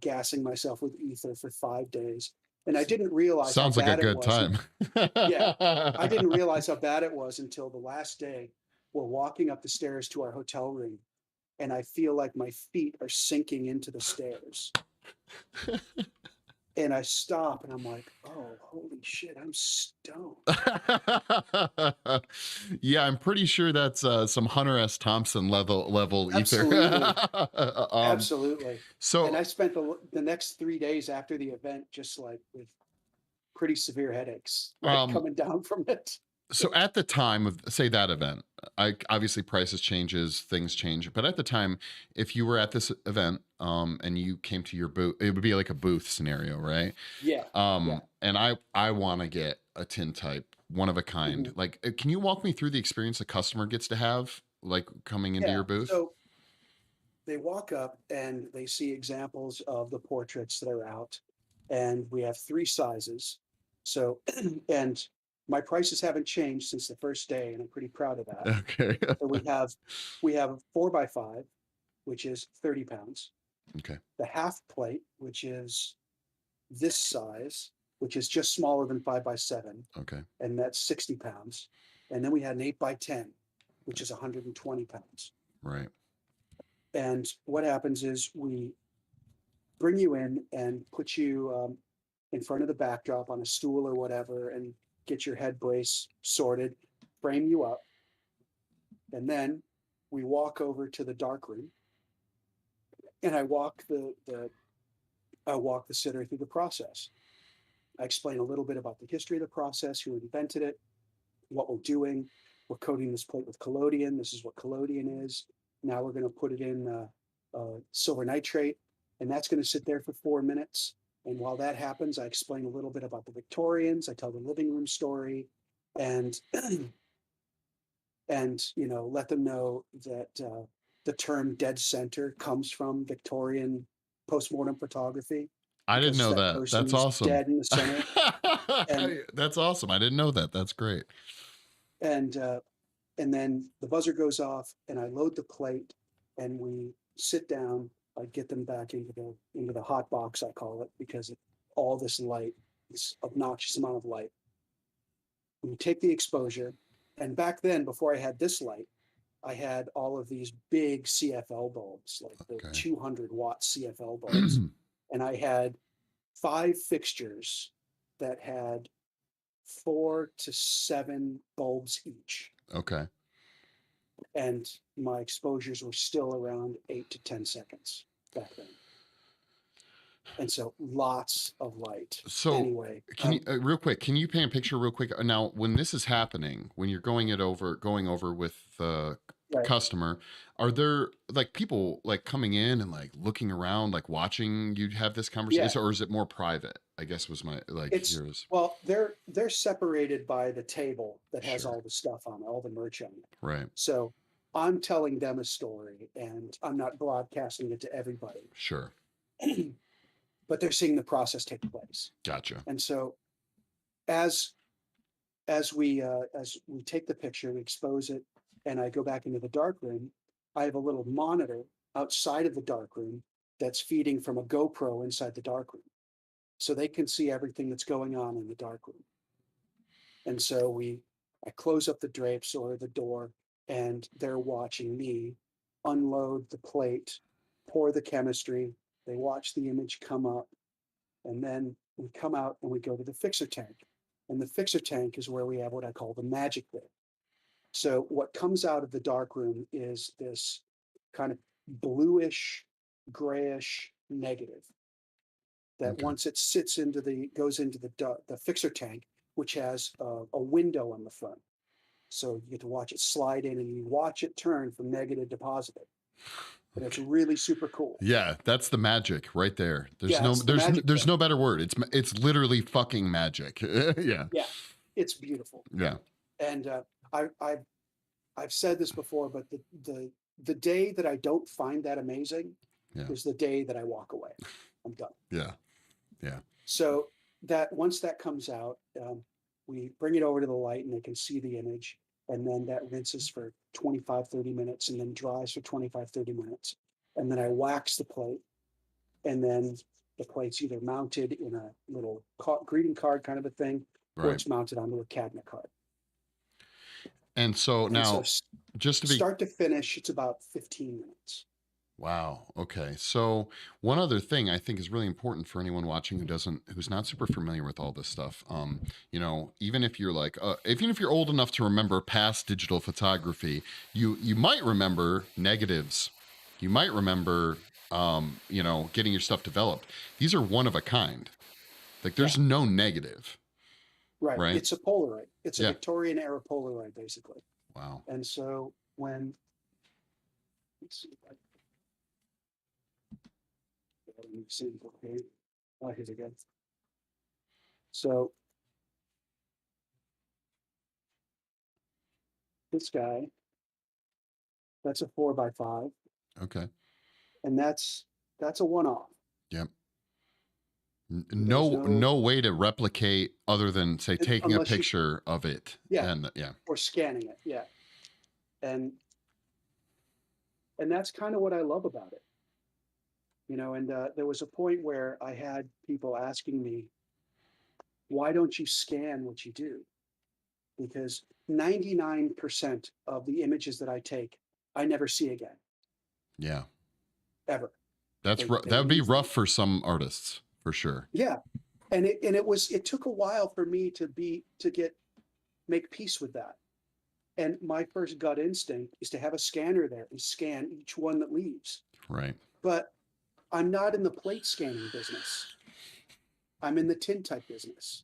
gassing myself with ether for 5 days. And I didn't realize how
Sounds like a
bad it
good
was.
time.
Yeah, I didn't realize how bad it was until the last day. We're walking up the stairs to our hotel room, and I feel like my feet are sinking into the stairs. and I stop and I'm like, oh, holy shit, I'm stoned.
Yeah, I'm pretty sure that's some Hunter S. Thompson level ether.
Absolutely.
um,
Absolutely. And I
so
spent the next 3 days after the event just like with pretty severe headaches, like
um,
coming down from it.
so at the time of say that event, I obviously prices changes, things change, but at the time, if you were at this event, and you came to your booth, it would be like a booth scenario, right?
Yeah. Yeah.
And I want to get a tintype, one of a kind.
Mhm.
Like, can you walk me through the experience a customer gets to have, like coming into
Yeah.
your booth?
So they walk up and they see examples of the portraits that are out, and we have 3 sizes. So and my prices haven't changed since the first day, and I'm pretty proud of that.
Okay.
So we have a 4 by 5, which is 30 pounds,
Okay.
the half plate, which is this size, which is just smaller than 5 by 7,
Okay.
and that's 60 pounds. And then we had an 8 by 10, which is 120 pounds.
Right.
And what happens is we bring you in and put you in front of the backdrop on a stool or whatever and get your head brace sorted, frame you up. And then we walk over to the dark room and I walk the sitter through the process. I explain a little bit about the history of the process, who invented it, what we're doing. We're coating this plate with collodion. This is what collodion is. Now we're going to put it in silver nitrate, and that's going to sit there for 4 minutes. And while that happens, I explain a little bit about the Victorians. I tell the living room story, and let them know that the term "dead center" comes from Victorian postmortem photography
I didn't
because
know
that
that.
person
That's
is
awesome.
dead in the center. And
That's awesome. I didn't know that. That's great.
and uh, and then the buzzer goes off, and I load the plate, and we sit down. I get them back into the hot box, I call it, because all this light, this obnoxious amount of light. We take the exposure, and back then, before I had this light, I had all of these big CFL bulbs, like the
Okay.
200-watt CFL bulbs, and I had 5 fixtures that had 4 to 7 bulbs each,
Okay.
and my exposures were still around 8 to 10 seconds back then. And so lots of light.
So,
Anyway,
can you real quick? Can you paint a picture real quick? Now, when this is happening, when you're going over with the
right.
customer, are there like people like coming in and like looking around, like watching you have this
Yeah,
conversation, or is it more private? I guess was my like
it's
here's
well, they're separated by the table that has
sure,
all the stuff on it, all the merch on it.
right,
So I'm telling them a story, and I'm not broadcasting it to everybody,
sure,
but they're seeing the process take place.
gotcha.
And so as as we take the picture, we expose it, and I go back into the dark room. I have a little monitor outside of the dark room that's feeding from a GoPro inside the dark room, so they can see everything that's going on in the dark room. And so I close up the drapes or the door, and they're watching me unload the plate, pour the chemistry. They watch the image come up, and then we come out and we go to the fixer tank. And the fixer tank is where we have what I call the magic bit. So what comes out of the dark room is this kind of bluish, grayish negative that
Okay.
once it goes into the fixer tank, which has a window on the front. So you get to watch it slide in, and you watch it turn from negative to positive. And it's
Okay.
really super cool.
Yeah, that's the magic right there.
Yeah, it's the magic
There's
bit.
no better word. It's literally fucking magic. Yeah.
Yeah, it's beautiful.
Yeah.
And I've said this before, but the day that I don't find that amazing
Yeah.
is the day that I walk away. I'm done.
Yeah. Yeah.
So that once that comes out, we bring it over to the light, and they can see the image. And then that rinses for 25, 30 minutes, and then dries for 25, 30 minutes. And then I wax the plate, and then the plate's either mounted in a little greeting card kind of a thing, or
Right.
it's mounted onto a cabinet card.
And so
And so
now, just to be
start to finish, it's about 15 minutes.
Wow. Okay. So one other thing I think is really important for anyone watching who's not super familiar with all this stuff. Even if you're even if you're old enough to remember past digital photography, you might remember negatives. You might remember, getting your stuff developed. These are one of a kind. Like
Yeah,
there's no negative,
right.
right?
It's a Polaroid. It's a
Yeah.
Victorian era Polaroid, basically.
Wow.
And so let's see if I can see. Okay, oh, here it again. So this guy, that's a 4x5,
Okay.
and that's a one-off.
Yep.
There's no
No way to replicate other than say taking a
unless you,
picture of it
yeah,
and yeah.
or scanning it, yeah. And that's kind of what I love about it, And there was a point where I had people asking me, "Why don't you scan what you do?" Because 99% of the images that I take, I never see again,
Yeah.
ever. They
That would be
leave
rough
me.
for some artists for sure.
Yeah, and it took a while for me to get make peace with that. And my first gut instinct is to have a scanner there and scan each one that leaves.
Right.
But I'm not in the plate scanning business. I'm in the tintype business.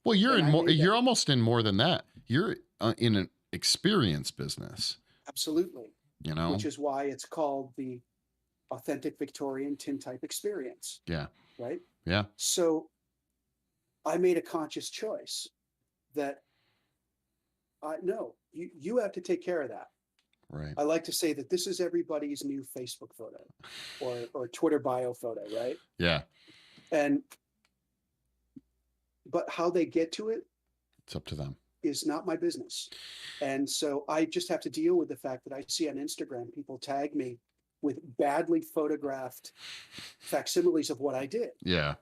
Well,
And I made that
you're almost in more than that. You're in an experience business,
absolutely,
you know?
which is why it's called the authentic Victorian tintype experience,
Yeah.
right?
Yeah.
So I made a conscious choice that no, you have to take care of that.
Right.
I like to say that this is everybody's new Facebook photo or Twitter bio photo, right?
Yeah.
And but how they get to it
It's up to them.
is not my business. And so I just have to deal with the fact that I see on Instagram people tag me with badly photographed facsimiles of what I did.
Yeah.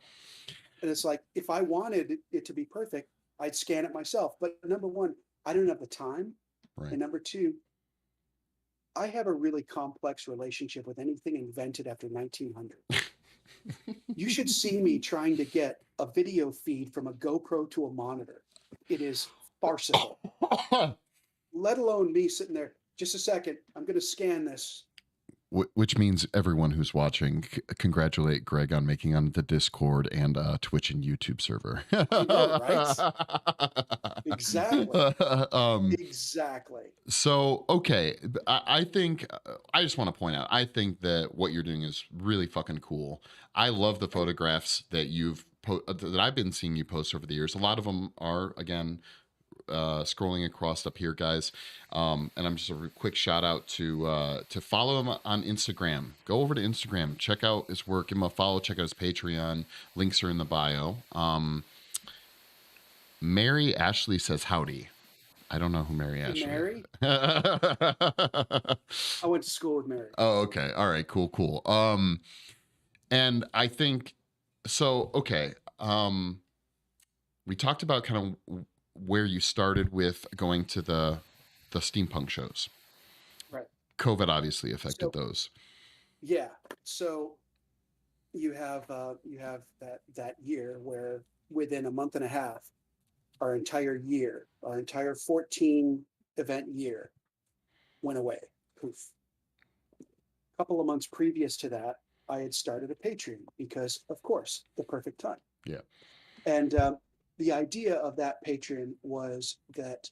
And it's like, if I wanted it to be perfect, I'd scan it myself. But number one, I don't have the time.
Right.
And number two, I have a really complex relationship with anything invented after 1900. You should see me trying to get a video feed from a GoPro to a monitor. It is farcical, let alone me sitting there. Just a second, I'm going to scan this.
Which means everyone who's watching, congratulate Greg on making on the Discord and Twitch and YouTube server.
I know, right? Exactly.
um,
Exactly.
So, okay, I think I just want to point out. I think that what you're doing is really fucking cool. I love the photographs that that I've been seeing you post over the years. A lot of them are again scrolling across up here, guys. And I'm just a quick shout out to follow him on Instagram. Go over to Instagram, check out his work, give him a follow, check out his Patreon. Links are in the bio. Mary Ashley says howdy. I don't know who Mary
Hey,
Ashley
Mary,
is.
I went to school with Mary.
Oh, okay. All right. Cool. Cool. And I think so. Okay. We talked about kind of where you started with going to the steampunk shows.
Right.
COVID obviously affected
So
those.
yeah. So you have that year where within a month and a half, our entire year, our entire 14 event year went away. Poof. A couple of months previous to that, I had started a Patreon because, of course, the perfect time.
Yeah.
And the idea of that Patreon was that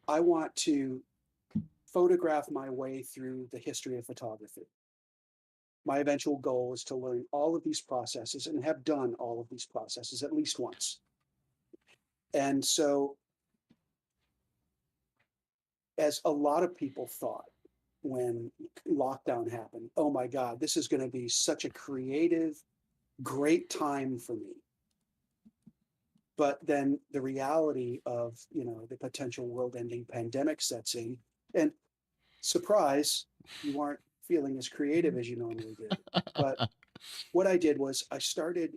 I want to photograph my way through the history of photography. My eventual goal is to learn all of these processes and have done all of these processes at least once. And so, as a lot of people thought when lockdown happened, oh my God, this is going to be such a creative, great time for me. But then the reality of, the potential world-ending pandemic sets in, and surprise, you aren't feeling as creative as you normally do. But what I did was I started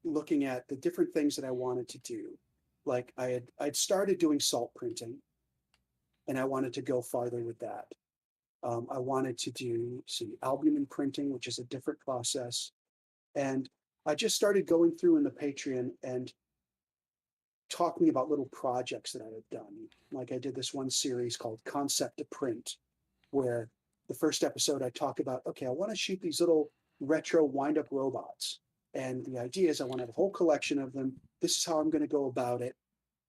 looking at the different things that I wanted to do. Like I'd started doing salt printing, and I wanted to go farther with that. I wanted to do albumin printing, which is a different process. And I just started going through in the Patreon and talking about little projects that I had done. Like I did this one series called Concept to Print, where the first episode I talk about, okay, I want to shoot these little retro wind up robots. And the idea is I want to have a whole collection of them. This is how I'm going to go about it.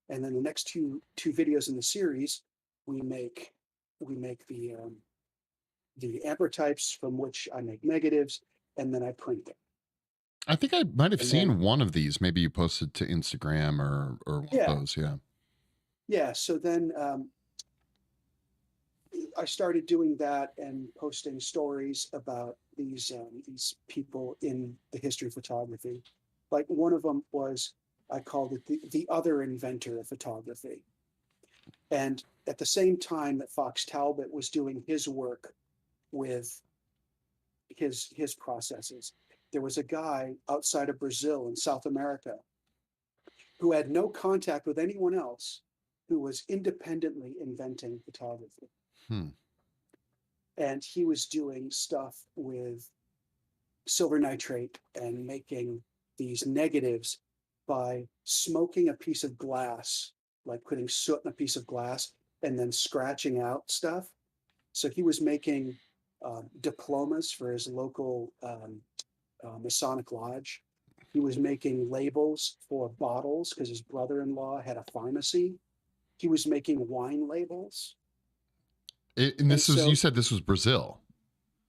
And then the next two videos in the series, we make the ampertypes from which I make negatives, and then I print them.
I think I might have
And then
seen one of these. Maybe you posted to Instagram or one of
yeah,
those. Yeah.
yeah. So then I started doing that and posting stories about these people in the history of photography. Like one of them was, I called it the other inventor of photography. And at the same time that Fox Talbot was doing his work with his processes, there was a guy outside of Brazil in South America who had no contact with anyone else, who was independently inventing photography.
Hmm.
And he was doing stuff with silver nitrate and making these negatives by smoking a piece of glass, like putting soot in a piece of glass and then scratching out stuff. So he was making diplomas for his local Masonic lodge. He was making labels for bottles because his brother-in-law had a pharmacy. He was making wine labels.
And
And
this was, you
so,
said this was Brazil.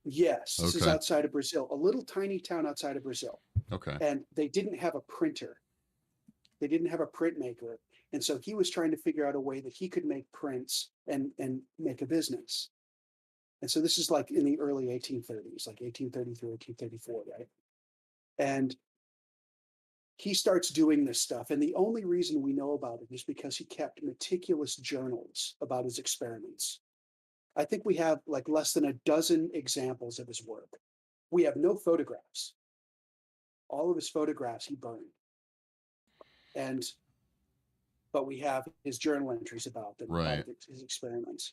yes, this is
Okay.
outside of Brazil, a little tiny town outside of Brazil.
Okay.
And they didn't have a printer. They didn't have a printmaker. And so he was trying to figure out a way that he could make prints and make a business. And so this is like in the early 1830s, like 1830 through 1834, right? And he starts doing this stuff. And the only reason we know about it is because he kept meticulous journals about his experiments. I think we have like less than a dozen examples of his work. We have no photographs. All of his photographs he burned. And but we have his journal entries about them, about
Right.
his experiments.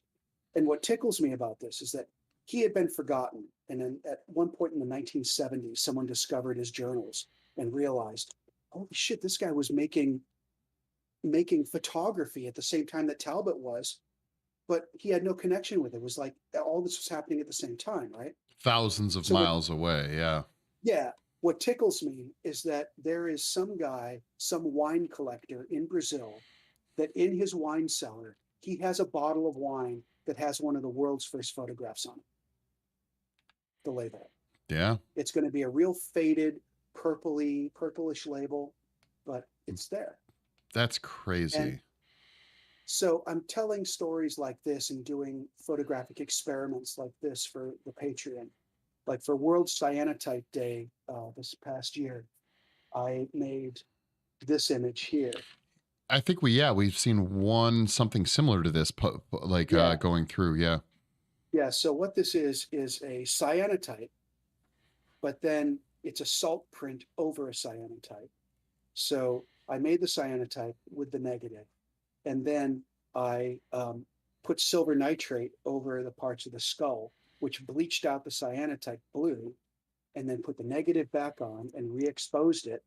And what tickles me about this is that he had been forgotten. And then at one point in the 1970s, someone discovered his journals and realized, holy shit, this guy was making photography at the same time that Talbot was, but he had no connection with it. It was like all this was happening at the same time, right?
Thousands of
So what
miles away. Yeah.
yeah, what tickles me is that there is some guy, some wine collector in Brazil, that in his wine cellar, he has a bottle of wine that has one of the world's first photographs on it, the label.
Yeah.
It's going to be a real faded, purplish label, but it's there.
That's
And
crazy.
so I'm telling stories like this and doing photographic experiments like this for the Patreon. Like for World Cyanotype Day this past year, I made this image here.
I think we've seen something similar to this, like
Yeah,
going through. Yeah.
yeah. So what this is a cyanotype, but then it's a salt print over a cyanotype. So I made the cyanotype with the negative, and then I put silver nitrate over the parts of the skull, which bleached out the cyanotype blue, and then put the negative back on and re-exposed it,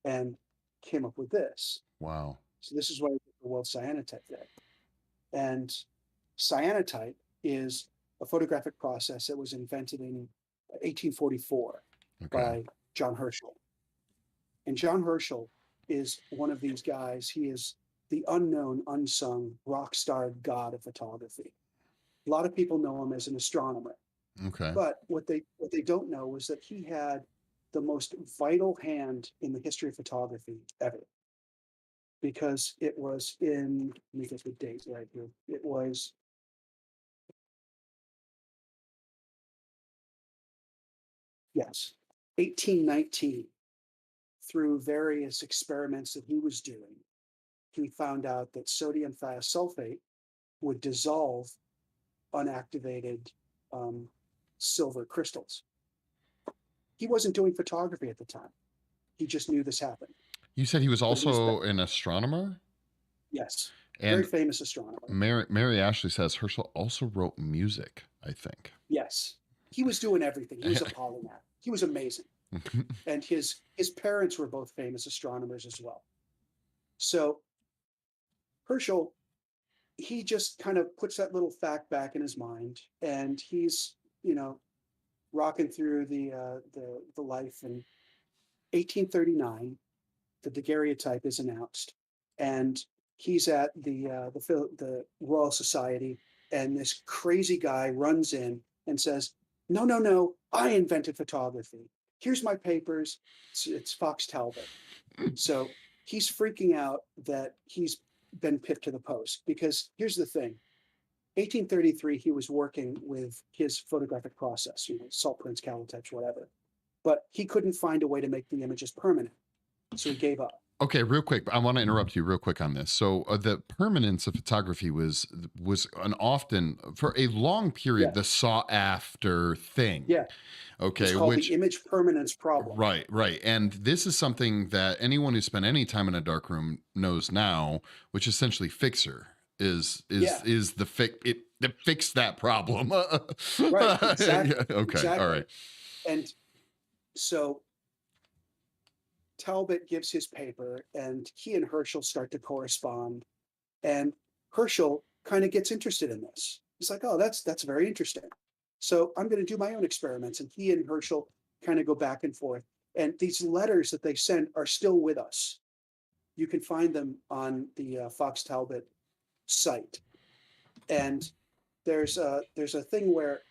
and came up with this.
Wow.
So this is why we did the World Cyanotype Day. And cyanotype is a photographic process that was invented in 1844
Okay.
by John Herschel. And John Herschel is one of these guys. He is the unknown, unsung rock star god of photography. A lot of people know him as an astronomer,
Okay.
but what they don't know is that he had the most vital hand in the history of photography ever, because it was in, let me get the date right here. It was, yes, 1819. Through various experiments that he was doing, he found out that sodium thiosulfate would dissolve unactivated um, silver crystals. He wasn't doing photography at the time. He just knew this happened.
You said he was
But he was,
also an astronomer,
yes, very
and
famous astronomer.
Mary Ashley says Herschel also wrote music. I think.
Yes. He was doing everything. He was a polymath. He was amazing. And his parents were both famous astronomers as well. So Herschel, he just kind of puts that little fact back in his mind, and he's, you know, rocking through the life. In 1839, the daguerreotype is announced, and he's at the Royal Society, and this crazy guy runs in and says, "No, no, no! I invented photography. Here's my papers. It's Fox Talbot." So he's freaking out that he's been pipped to the post, because here's the thing: 1833, he was working with his photographic process, salt prints, calotypes, whatever, but he couldn't find a way to make the images permanent, so he gave up.
Okay, real quick. I want to interrupt you real quick on this. So the permanence of photography was an often for a long period
Yeah,
the sought after thing.
yeah. It's
Okay,
called the
which
image permanence problem.
right, right. And this is something that anyone who spent any time in a dark room knows now, which essentially fixer
Yeah,
is the fix that problem.
right.
Yeah,
Exactly.
okay, all
Exactly.
right.
And so Talbot gives his paper, and he and Herschel start to correspond. And Herschel kind of gets interested in this. He's like, "Oh, that's very interesting. So I'm going to do my own experiments." And he and Herschel kind of go back and forth. And these letters that they send are still with us. You can find them on the Fox Talbot site. And there's a thing where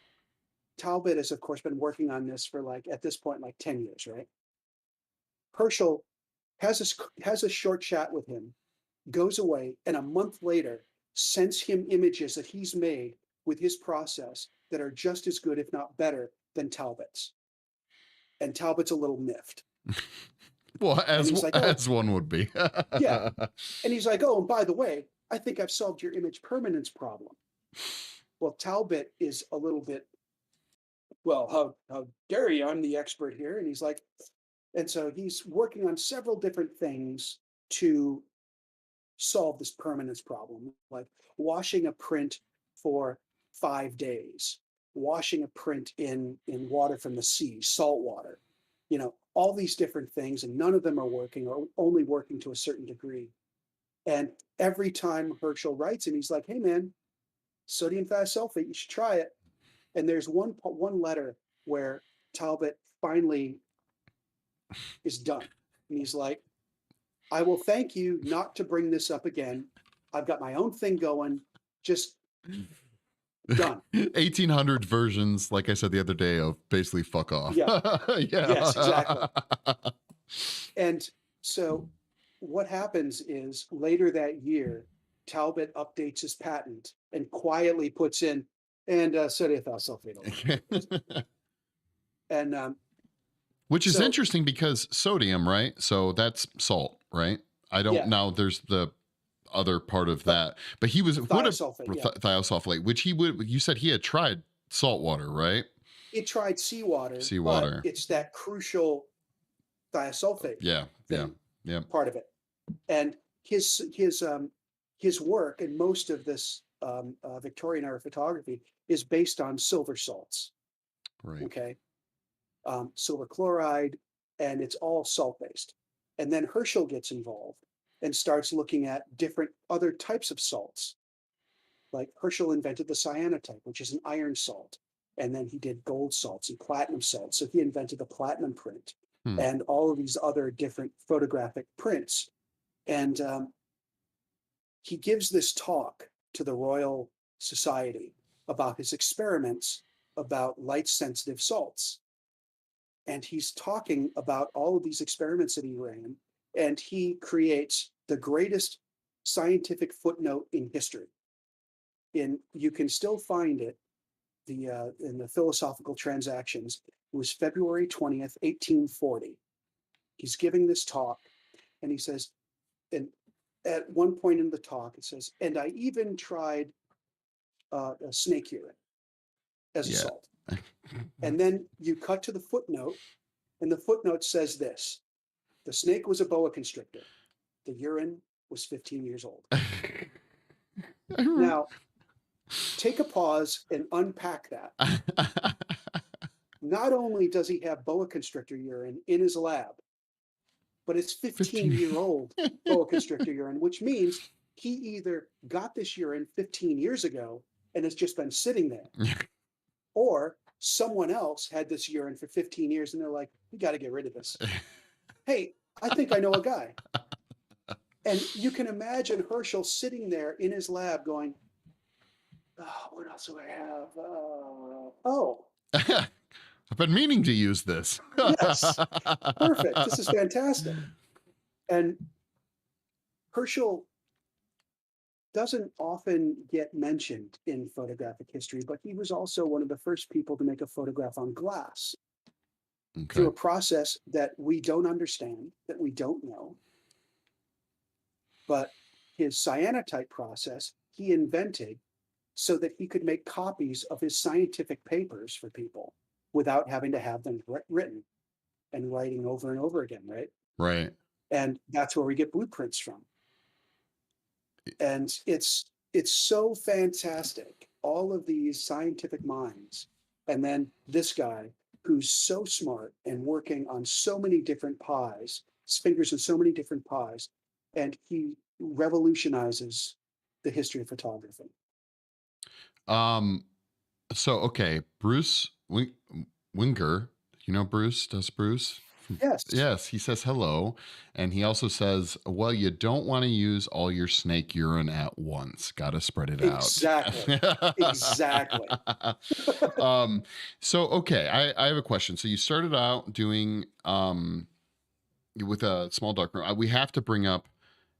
Talbot has, of course, been working on this for, like, at this point, like 10 years, right? Herschel has a short chat with him, goes away, and a month later sends him images that he's made with his process that are just as good, if not better, than Talbot's. And Talbot's a little miffed.
Well,
And he's like, "Oh,
as one would be.
yeah." And he's like, "Oh, and by the way, I think I've solved your image permanence problem." Well, Talbot is a little bit, "Well, how dare you? I'm the expert here." And he's like, and so he's working on several different things to solve this permanence problem, like washing a print for 5 days, washing a print in water from the sea, salt water, all these different things, and none of them are working, or only working to a certain degree. And every time Herschel writes him, he's like, "Hey man, sodium thiosulfate, you should try it." And there's one letter where Talbot finally is done. And he's like, "I will thank you not to bring this up again. I've got my own thing going. Just done."
1800 versions, like I said the other day, of basically fuck off.
Yeah. Yes, exactly.
Yeah.
And so what happens is, later that year, Talbot updates his patent and quietly puts in, and sodium thiosulfate only. And
Which is
so,
interesting because sodium, right? So that's salt, right? I don't
yeah,
know. There's the other part of that, but he was would have
thiosulfate, yeah.
thiosulfate, which he would. You said he had tried salt water, right?
It tried seawater, but
Seawater.
it's that crucial thiosulfate
Yeah, yeah,
thing,
yeah.
part of it. And his work, and most of this Victorian era photography, is based on silver salts.
Right.
Okay, silver chloride, and it's all salt based. And then Herschel gets involved and starts looking at different other types of salts. Like, Herschel invented the cyanotype, which is an iron salt, and then he did gold salts and platinum salts. So he invented the platinum print
Hmm.
and all of these other different photographic prints. And he gives this talk to the Royal Society about his experiments about light sensitive salts. And he's talking about all of these experiments that he ran, and he creates the greatest scientific footnote in history. You can still find it, in the Philosophical Transactions. It was February 20th, 1840. He's giving this talk, and he says, and at one point in the talk, it says, "And I even tried a snake urine as a
Yeah.
salt." And then you cut to the footnote, and the footnote says this: "The snake was a boa constrictor. The urine was 15 years old." Now, take a pause and unpack that. Not only does he have boa constrictor urine in his lab, but it's
15.
15-year-old boa constrictor urine, which means he either got this urine 15 years ago and has just been sitting there, or someone else had this urine for 15 years and they're like, we got to get rid of this. Hey, I think I know a guy. And you can imagine Herschel sitting there in his lab going, oh, what else do I have? Oh,
I've been meaning to use this.
yes, perfect. This is fantastic. And Herschel doesn't often get mentioned in photographic history, but he was also one of the first people to make a photograph on glass through
Okay.
a process that we don't understand, that we don't know. But his cyanotype process he invented so that he could make copies of his scientific papers for people without having to have them written and writing over and over again, right?
Right.
And that's where we get blueprints from. And it's so fantastic, all of these scientific minds, and then this guy who's so smart and working on so many different pies, his fingers in so many different pies, and he revolutionizes the history of photography.
Um, so okay, Bruce Winger, you know Bruce, does Bruce?
Yes,
Yes, he says hello. And he also says, well, you don't want to use all your snake urine at once. Got to spread it out.
exactly, exactly.
um, so, okay, I have a question. So you started out doing with a small dark room. We have to bring up,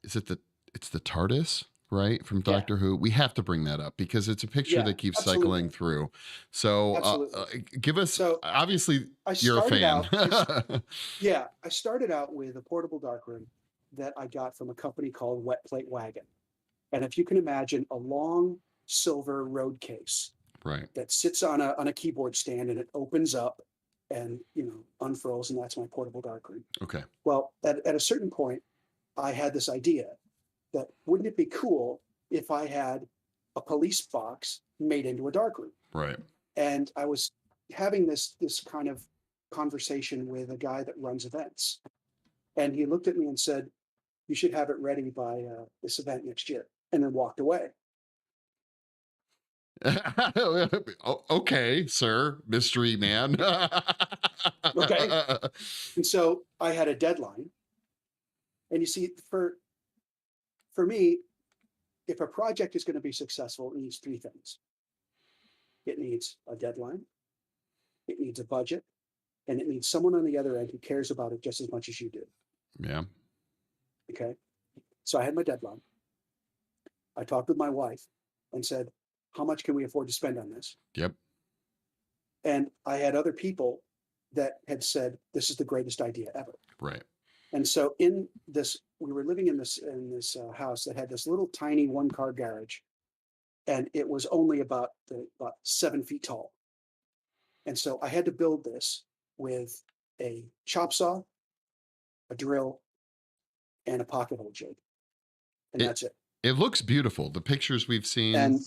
is it it's the TARDIS, right? From
Yeah,
Doctor Who. We have to bring that up because it's a picture
yeah,
that keeps cycling
absolutely,
through. So
absolutely.
give us,
So
obviously,
I
you're a
started
fan.
out, yeah, I started out with a portable darkroom that I got from a company called Wet Plate Wagon. And if you can imagine a long silver road case
Right.
that sits on a keyboard stand and it opens up and unfurls, and that's my portable darkroom.
Okay.
Well, at a certain point, I had this idea that wouldn't it be cool if I had a police box made into a darkroom?
Right.
And I was having this kind of conversation with a guy that runs events, and he looked at me and said, "You should have it ready by this event next year," and then walked away.
Okay, sir, mystery man.
Okay, and so I had a deadline, and you see, for me, if a project is going to be successful, it needs three things. It needs a deadline, it needs a budget, and it needs someone on the other end who cares about it just as much as you do.
Yeah.
Okay. So I had my deadline. I talked with my wife and said, how much can we afford to spend on this?
Yep.
And I had other people that had said, this is the greatest idea ever.
Right.
And so we were living in this house that had this little tiny one-car garage, and it was only about 7 feet tall. And so I had to build this with a chop saw, a drill, and a pocket hole jig, and
It
that's it.
it looks beautiful. The pictures we've seen.
And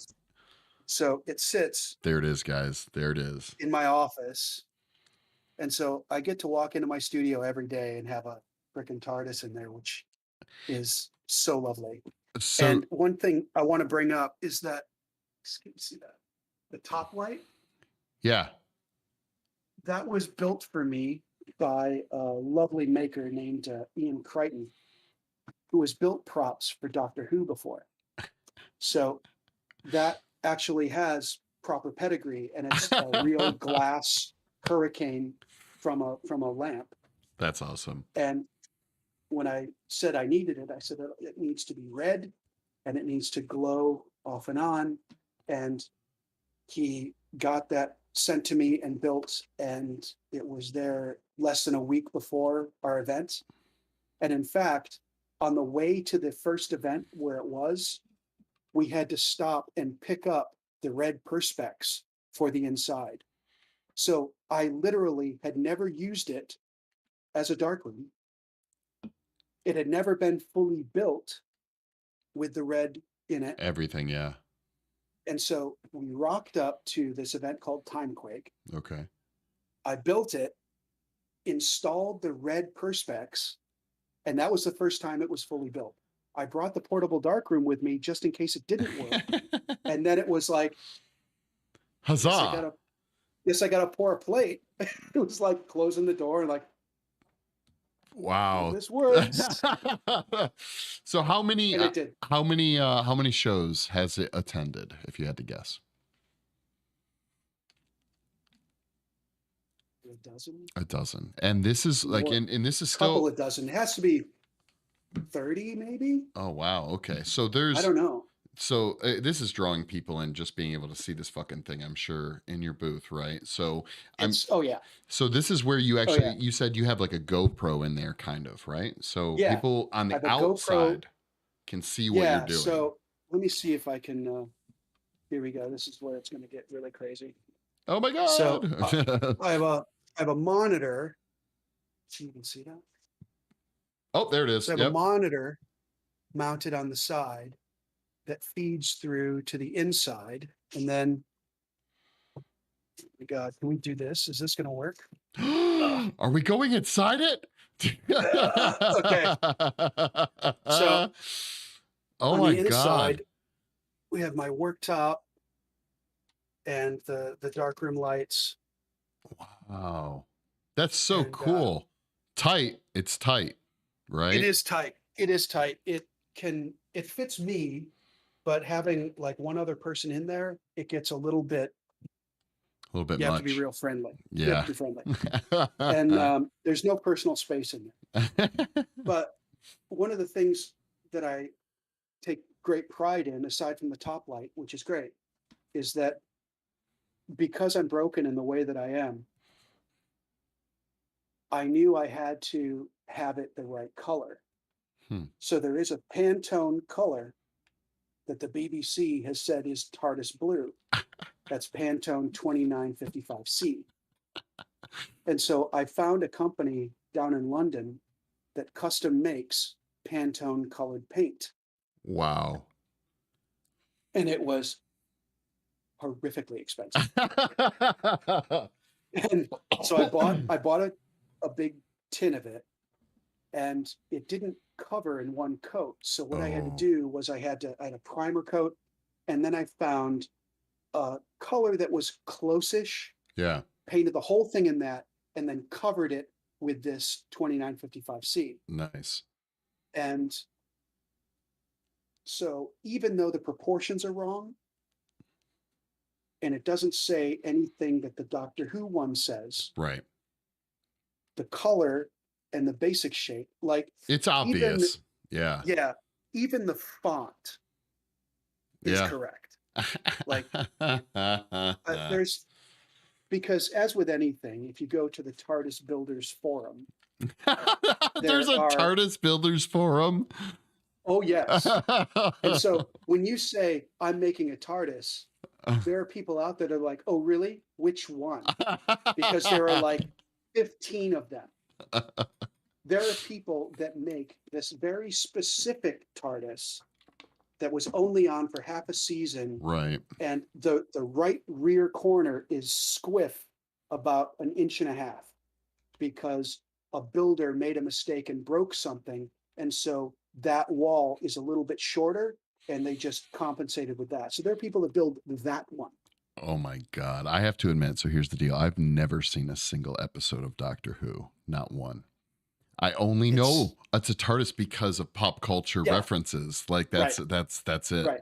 so it sits
There it is, guys. There it is.
in my office, and so I get to walk into my studio every day and have a frickin' TARDIS in there, which is so lovely.
So
And one thing I want to bring up is that, can you see that? The top light,
yeah.
that was built for me by a lovely maker named Ian Crichton, who has built props for Doctor Who before. So that actually has proper pedigree, and it's a real glass hurricane from a lamp.
That's awesome.
And when I said I needed it, I said it needs to be red and it needs to glow off and on. And he got that sent to me and built, and it was there less than a week before our event. And in fact, on the way to the first event where it was, we had to stop and pick up the red perspex for the inside. So I literally had never used it as a darkroom. It had never been fully built with the red in it.
Everything, yeah.
And so we rocked up to this event called Timequake.
Okay.
I built it, installed the red perspex, and that was the first time it was fully built. I brought the portable darkroom with me just in case it didn't work. And then it was like,
Huzzah.
I gotta pour a plate. It was like closing the door and like,
Wow.
this works.
So
And it did.
how many shows has it attended, if you had to guess?
A dozen?
A dozen. And this is like,
More.
and this is
Couple
still,
of dozen. It has to be 30 maybe?
oh wow, okay. So
I
there's,
don't know.
so this is drawing people in, just being able to see this fucking thing, I'm sure, in your booth, right? So
Oh yeah.
so this is where you
Oh
actually,
yeah.
you said you have like a GoPro in there, kind of, right? So
Yeah.
people on
I
the
have a GoPro.
outside can see what you're
Yeah.
doing.
So let me see if I can, here we go. This is where it's gonna get really crazy.
Oh my
So
God.
I have a monitor. So you can see that.
Oh, there it is.
So I have
Yep.
a monitor mounted on the side that feeds through to the inside. And then, oh my God, can we do this? Is this going to work?
Are we going inside it?
Okay. So
oh
on
my
the inside,
God.
we have my worktop and the darkroom lights.
Wow. That's so
And
cool. Tight. It's tight, right?
it is tight. It is tight. It fits me, but having like one other person in there, it gets a little bit,
A little bit
you have
much.
to be real friendly. You
Yeah.
have to be friendly. And there's no personal space in there. But one of the things that I take great pride in, aside from the top light, which is great, is that because I'm broken in the way that I am, I knew I had to have it the right color.
Hmm.
So there is a Pantone color that the BBC has said is TARDIS blue. That's Pantone 2955C. And so I found a company down in London that custom makes Pantone colored paint.
Wow.
And it was horrifically expensive. And so I bought a big tin of it, and it didn't cover in one coat. So what I had to
Oh.
do was I had a primer coat, and then I found a color that was close-ish,
Yeah.
painted the whole thing in that, and then covered it with this 2955C.
Nice.
And so even though the proportions are wrong, and it doesn't say anything that the Doctor Who one says,
Right.
the color and the basic shape, like
It's
even,
obvious. Yeah.
yeah, even the font is
Yeah.
correct. Like there's, because as with anything, if you go to the TARDIS Builders Forum,
There's a
are,
TARDIS Builders Forum.
oh yes. And so when you say I'm making a TARDIS, there are people out there that are like, oh really? Which one? Because there are like 15 of them. There are people that make this very specific TARDIS that was only on for half a season.
Right.
And the right rear corner is squiff about 1.5 inches because a builder made a mistake and broke something. And so that wall is a little bit shorter, and they just compensated with that. So there are people that build that one.
Oh my God. I have to admit, so here's the deal. I've never seen a single episode of Doctor Who. Not one. I only know it's a TARDIS because of pop culture references. Like that's it.
Right.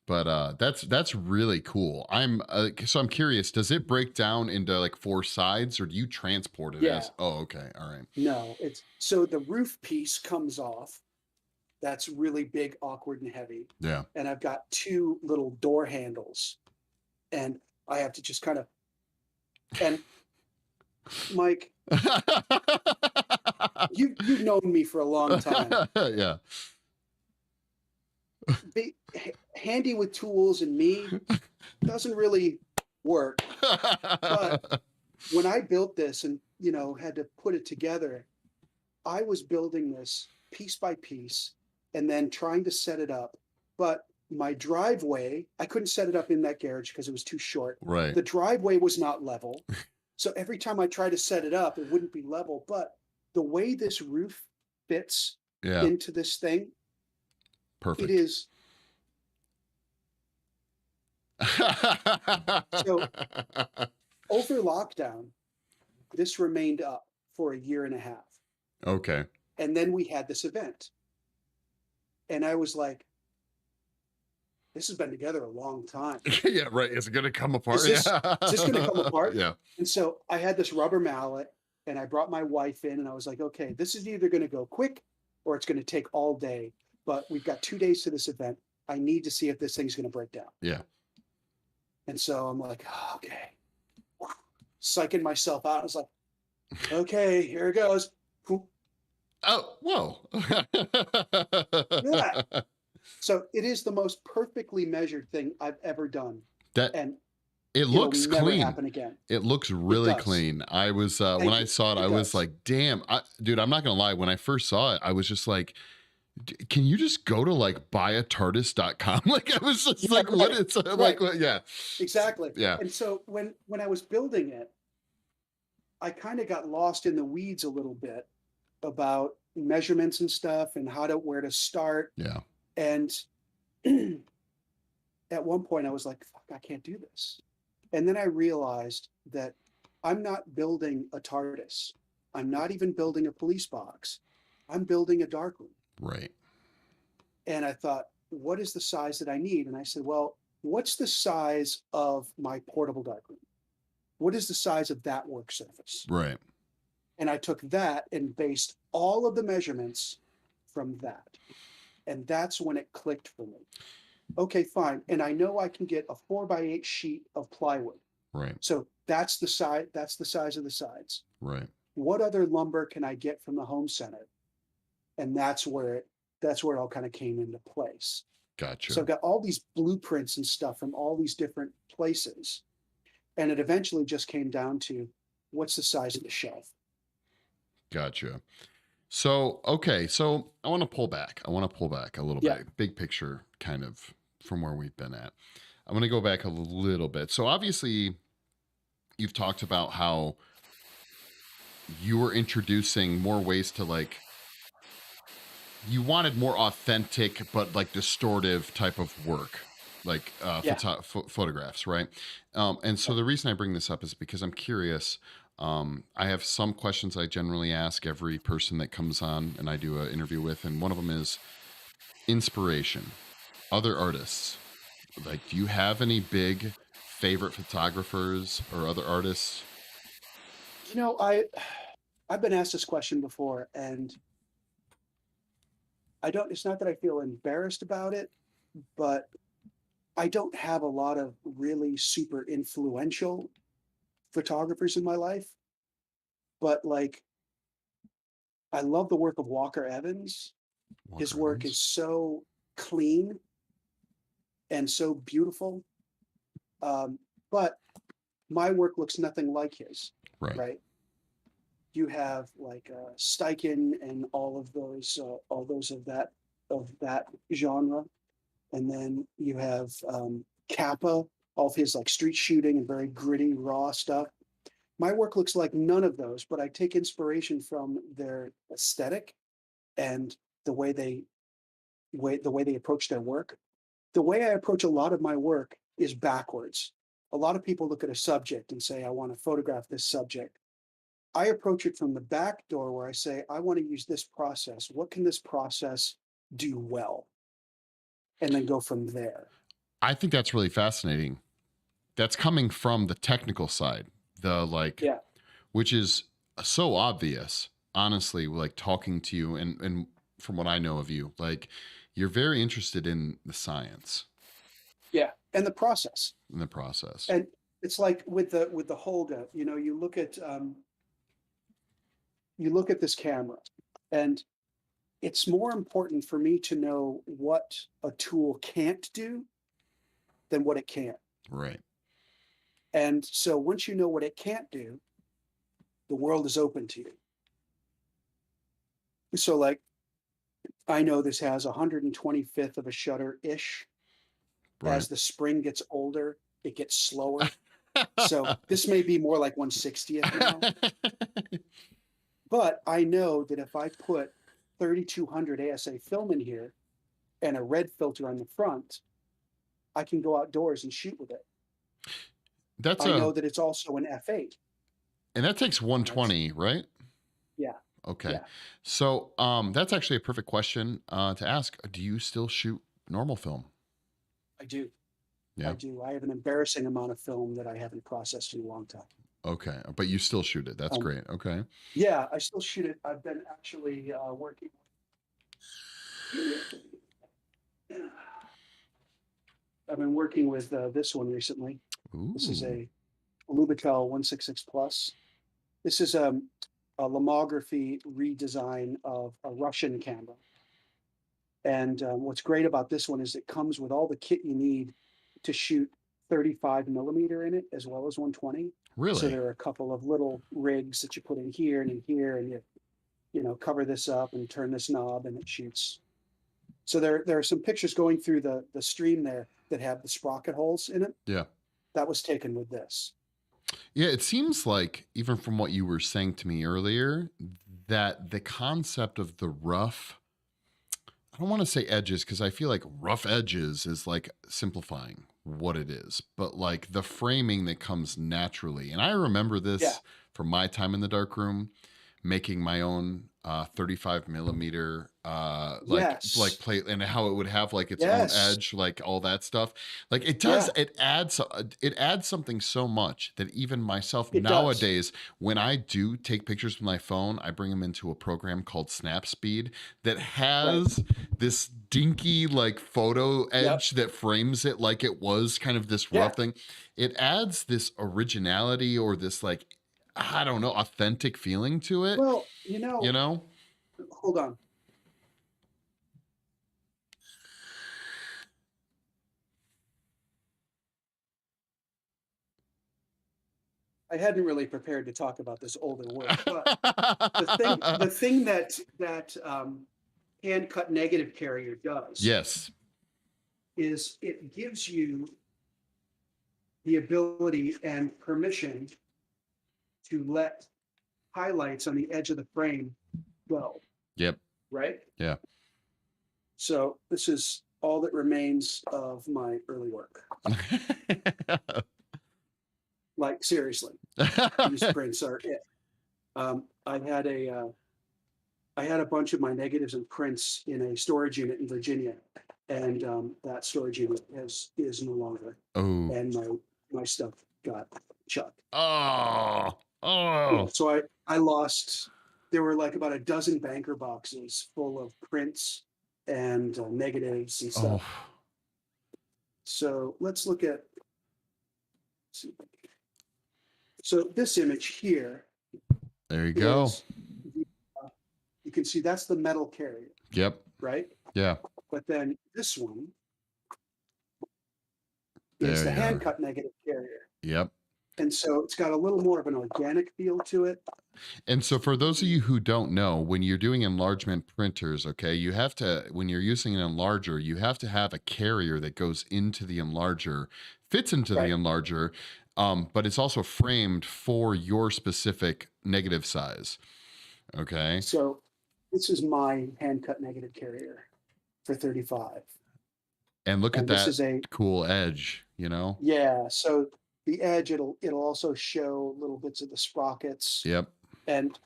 But that's really cool. I'm curious, does it break down into like 4 sides, or do you transport it as, oh, okay. All right.
No, it's, so the roof piece comes off. That's really big, awkward, and heavy.
Yeah.
And I've got 2 little door handles, and I have to just kind of, and Mike, you've known me for a long time.
Yeah.
Be handy with tools and me doesn't really work. But when I built this and, had to put it together, I was building this piece by piece and then trying to set it up. But my driveway, I couldn't set it up in that garage because it was too short.
Right.
The driveway was not level. So every time I tried to set it up, it wouldn't be level. But the way this roof fits
Yeah.
into this thing, it
Perfect.
is so over lockdown, this remained up for a year and a half.
Okay.
And then we had this event. And I was like, this has been together a long time.
Yeah, right. Is it gonna come apart?
Is this gonna come
Yeah.
apart?
Yeah.
And so I had this rubber mallet and I brought my wife in and I was like, okay, this is either gonna go quick or it's gonna take all day. But we've got 2 days to this event. I need to see if this thing's gonna break down.
Yeah.
And so I'm like, "Oh, okay, psyching myself out. I was like, okay, here it goes.
Oh, whoa.
Yeah. So it is the most perfectly measured thing I've ever done.
That
And
it
it'll
looks
never
clean.
happen again.
It looks
It
really
does.
clean. I was when
Thank
I
you.
saw it, I
It
was
does.
like, damn, dude, I'm not gonna lie. When I first saw it, I was just like, can you just go to like buyatardist.com?" Like I was just
Yeah,
like, what
right.
is
Right.
like what yeah.
Exactly.
Yeah.
And so when I was building it, I kind of got lost in the weeds a little bit about measurements and stuff and where to start.
Yeah.
And at one point I was like, fuck, I can't do this. And then I realized that I'm not building a TARDIS. I'm not even building a police box. I'm building a darkroom.
Right.
And I thought, what is the size that I need? And I said, well, what's the size of my portable darkroom? What is the size of that work surface?
Right.
And I took that and based all of the measurements from that. And that's when it clicked for me. Okay, fine. And I know I can get a 4x8 sheet of plywood.
Right.
So that's the size of the sides.
Right.
What other lumber can I get from the home center? And that's where it all kind of came into place.
Gotcha.
So I've got all these blueprints and stuff from all these different places. And it eventually just came down to what's the size of the shelf?
Gotcha. So, okay. So I want to pull back. I want to pull back a little
Yeah.
bit, big picture kind of from where we've been at. I'm going to go back a little bit. So obviously you've talked about how you were introducing more ways to like, you wanted more authentic, but like distortive type of work, like
Yeah.
photographs, right? And so the reason I bring this up is because I'm curious. I have some questions I generally ask every person that comes on and I do an interview with, and one of them is inspiration, other artists. Like, do you have any big favorite photographers or other artists?
You know, I've been asked this question before, and it's not that I feel embarrassed about it, but I don't have a lot of really super influential photographers in my life. But like, I love the work of Walker Evans. His
Walker
work is
Evans?
so clean and so beautiful. But my work looks nothing like his,
Right.
right? You have like Steichen and all those of that genre, and then you have Kappa, all of his like street shooting and very gritty, raw stuff. My work looks like none of those, but I take inspiration from their aesthetic and the way they the way they approach their work. The way I approach a lot of my work is backwards. A lot of people look at a subject and say, I want to photograph this subject. I approach it from the back door where I say, I want to use this process. What can this process do well? And then go from there.
I think that's really fascinating. That's coming from the technical side, the like,
Yeah.
which is so obvious, honestly, like talking to you and from what I know of you, like you're very interested in the science
Yeah. And the process.
in the process.
And it's like with the Holga, you look at this camera and it's more important for me to know what a tool can't do than what it can.
Right.
And so once you know what it can't do, the world is open to you. So like, I know this has 125th of a shutter ish.
Right.
As the spring gets older, it gets slower. So this may be more like 1/60th now, but I know that if I put 3200 ASA film in here and a red filter on the front, I can go outdoors and shoot with it.
That's
I
a
know that it's also an f8.
and that takes
Right?
120, right?
Yeah,
Okay.
yeah,
So that's actually a perfect question to ask. Do you still shoot normal film?
I do. I
Yeah.
do. I have an embarrassing amount of film that I haven't processed in a long time.
Okay. But you still shoot it. That's
Um,
great. Okay.
yeah, I still shoot it. I've been actually working. I've been working with this one recently. This is
Ooh.
a Lubitel 166 Plus. This is a lomography redesign of a Russian camera. And what's great about this one is it comes with all the kit you need to shoot 35 millimeter in it as well as 120. So
Really?
there are a couple of little rigs that you put in here and in here, and you know cover this up and turn this knob, and it shoots. So there are some pictures going through the stream there that have the sprocket holes in it.
Yeah.
That was taken with this.
Yeah, it seems like, even from what you were saying to me earlier, that the concept of the rough, I don't want to say edges because I feel like rough edges is like simplifying what it is, but like the framing that comes naturally. And I remember
Yeah.
this from my time in the darkroom, making my own 35 millimeter like
Yes.
plate, and how it would have like its own
Yes.
edge, like all that stuff. Like it does,
Yeah.
it adds something so much that even myself
It does.
nowadays, when I do take pictures with my phone, I bring them into a program called Snap Speed that
Right.
has this dinky like photo
Yep.
edge that frames it like it was kind of this rough
Yeah.
thing. It adds this originality, or this like, I don't know, authentic feeling to it,
Well,
you know?
hold on. I hadn't really prepared to talk about this older work, but the thing that hand cut negative carrier does
Yes.
is it gives you the ability and permission to let highlights on the edge of the frame go,
Yep.
right?
Yeah.
So this is all that remains of my early work. Like seriously, these prints are it. I had a bunch of my negatives and prints in a storage unit in Virginia, and that storage unit is no longer,
Oh.
and my stuff got chucked.
Oh.
Yeah,
Oh.
so I lost. There were like about a dozen banker boxes full of prints and negatives and
Oh.
stuff. So let's look at. So this image here
There you go.
is, you can see that's the metal carrier,
Yep.
right?
Yeah.
But then this one is
There
the
you
hand
are.
cut negative carrier.
Yep.
And so it's got a little more of an organic feel to it.
And so, for those of you who don't know, when you're doing enlargement printers, okay, you have to, when you're using an enlarger, you have to have a carrier that goes into the enlarger, fits into the
Right.
enlarger, but it's also framed for your specific negative size. Okay.
So this is my hand cut negative carrier for 35.
And look at
And this
that
is a,
cool edge, you know?
yeah, so the edge, it'll also show little bits of the sprockets.
Yep.
And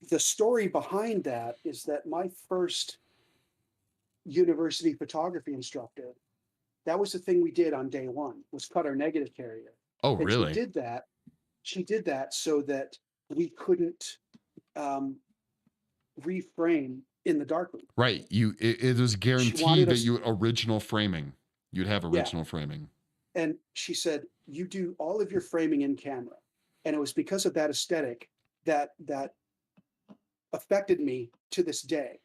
the story behind that is that my first university photography instructor, that was the thing we did on day one, was cut our negative carrier.
Oh,
And
really?
she did that so that we couldn't reframe in the darkroom.
Right. It was
She
guaranteed
wanted
that
us,
you original framing. You'd have
yeah.
original framing.
And she said, you do all of your framing in camera. And it was because of that aesthetic that affected me to this day.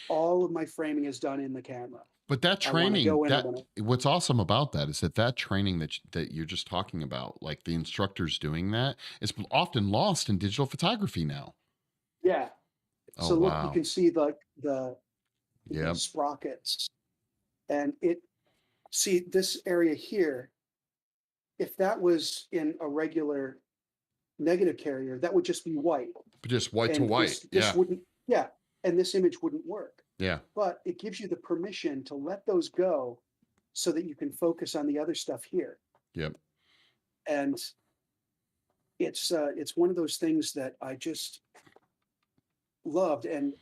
All of my framing is done in the camera.
But that
I want to
training,
go in, I
that
want to,
what's awesome about that is that training that you're just talking about, like the instructors doing that, is often lost in digital photography now.
yeah.
Oh,
So look, you
wow.
can see the
Yep.
sprockets, and it See, this area here, if that was in a regular negative carrier, that would just be white.
But just white to
And
white.
this
Yeah.
wouldn't, yeah, and this image wouldn't work.
Yeah.
But it gives you the permission to let those go so that you can focus on the other stuff here.
Yep.
And it's one of those things that I just loved. And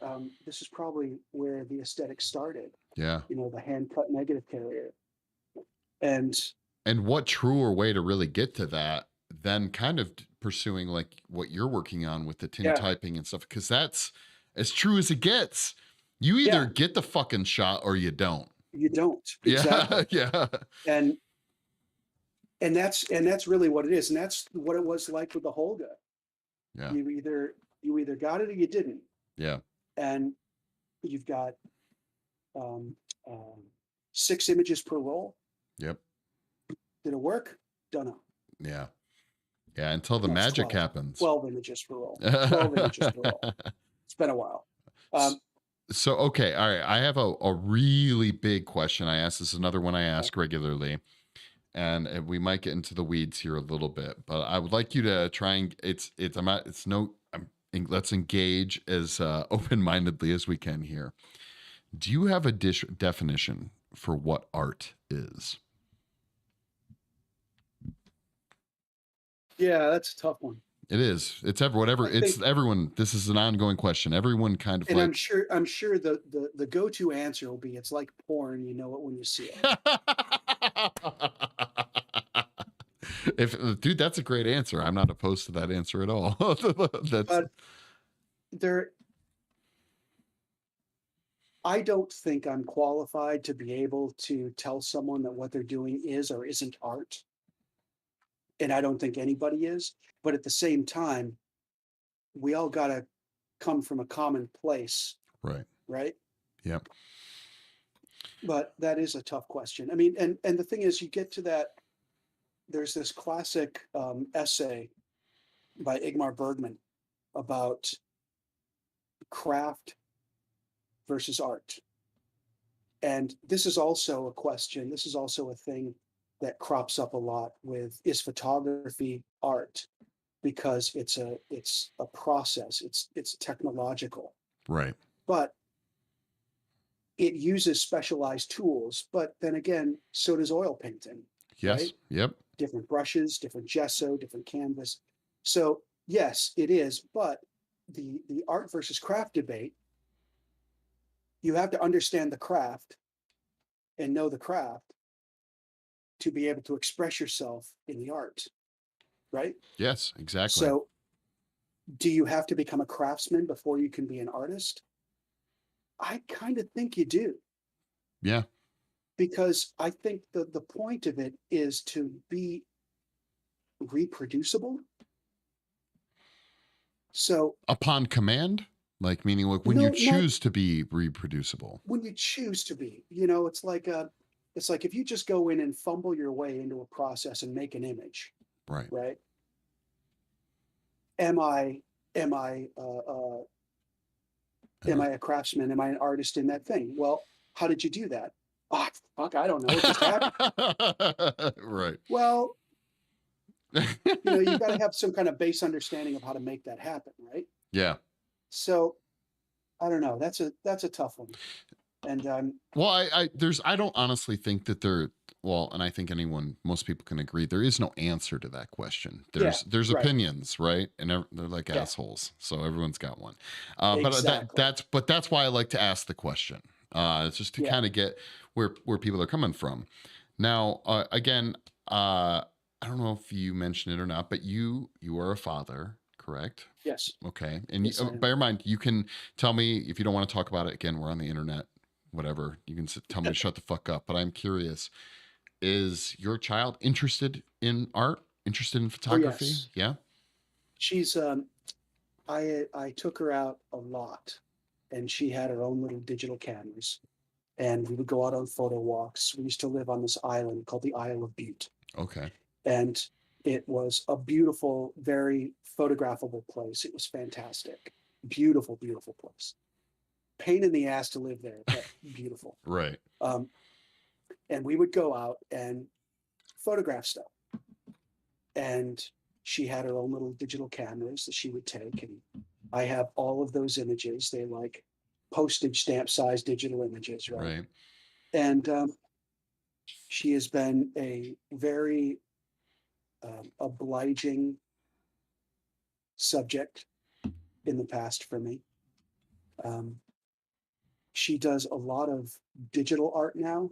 this is probably where the aesthetic started,
Yeah.
you know, the hand cut negative carrier. And
And what truer way to really get to that than kind of pursuing like what you're working on with the
yeah,
tintyping and stuff? Because that's as true as it gets. You either
yeah,
get the fucking shot or you don't.
you don't
Yeah.
exactly.
Yeah.
And that's really what it is. And that's what it was like with the Holga.
Yeah.
You either got it or you didn't.
Yeah.
And you've got um, um, 6 images per roll.
Yep.
Did it work? Don't know.
Yeah. Yeah. Until the
No, it's
magic
12.
happens.
12 images per roll. 12 images per roll. It's been a while.
So, okay. All right. I have a really big question. I ask this is another one I ask regularly. And we might get into the weeds here a little bit, but I would like you to try and I'm not, it's no, let's engage as open-mindedly as we can here. Do you have a definition for what art is?
Yeah, that's a tough one.
It is. It's whatever. It's everyone. This is an ongoing question. Everyone kind of
and
like.
I'm sure the go-to answer will be it's like porn. You know it when you see it.
If dude, that's a great answer. I'm not opposed to that answer at all.
But I don't think I'm qualified to be able to tell someone that what they're doing is or isn't art. And I don't think anybody is. But at the same time, we all got to come from a common place.
Right.
Right.
Yep.
But that is a tough question. I mean, and the thing is, you get to that. There's this classic essay by Ingmar Bergman about craft versus art. And this is also a question. This is also a thing that crops up a lot with is photography art because it's a process. It's technological.
Right.
But it uses specialized tools. But then again, so does oil painting.
Yes.
Right?
Yep.
Different brushes, different gesso, different canvas. So yes, it is. But the art versus craft debate, you have to understand the craft and know the craft to be able to express yourself in the art, right?
Yes, exactly.
So do you have to become a craftsman before you can be an artist? I kind of think you do.
Yeah.
Because I think the point of it is to be reproducible. So
upon command, like meaning like when you choose to be reproducible.
When you choose to be, you know, it's like if you just go in and fumble your way into a process and make an image,
right?
Right. Am I a craftsman? Am I an artist in that thing? Well, how did you do that? Oh, fuck, I don't know. It just happened.
Right.
Well, you know, you've got to have some kind of base understanding of how to make that happen, right?
Yeah.
So, I don't know. That's a tough one. And
well, I don't honestly think that and I think most people can agree there is no answer to that question. There's
right.
opinions, right? And they're like assholes, so everyone's got one.
Exactly.
But that's why I like to ask the question. It's just to kind of get where people are coming from. Now, again, I don't know if you mentioned it or not, but you are a father, correct?
Yes.
Okay. And yes, bear in mind, you can tell me if you don't want to talk about it. Again, we're on the internet. Whatever, you can tell me to shut the fuck up, but I'm curious, is your child interested in art, interested in photography?
Yes.
Yeah.
She's I took her out a lot and she had her own little digital cameras and we would go out on photo walks. We used to live on this island called the Isle of Butte.
Okay.
And it was a beautiful, very photographable place. It was fantastic. Beautiful, beautiful place. Pain in the ass to live there, but beautiful.
Right.
And we would go out and photograph stuff. And she had her own little digital cameras that she would take. And I have all of those images. They're like postage stamp size digital images, right?
Right.
And she has been a very obliging subject in the past for me. Um, she does a lot of digital art now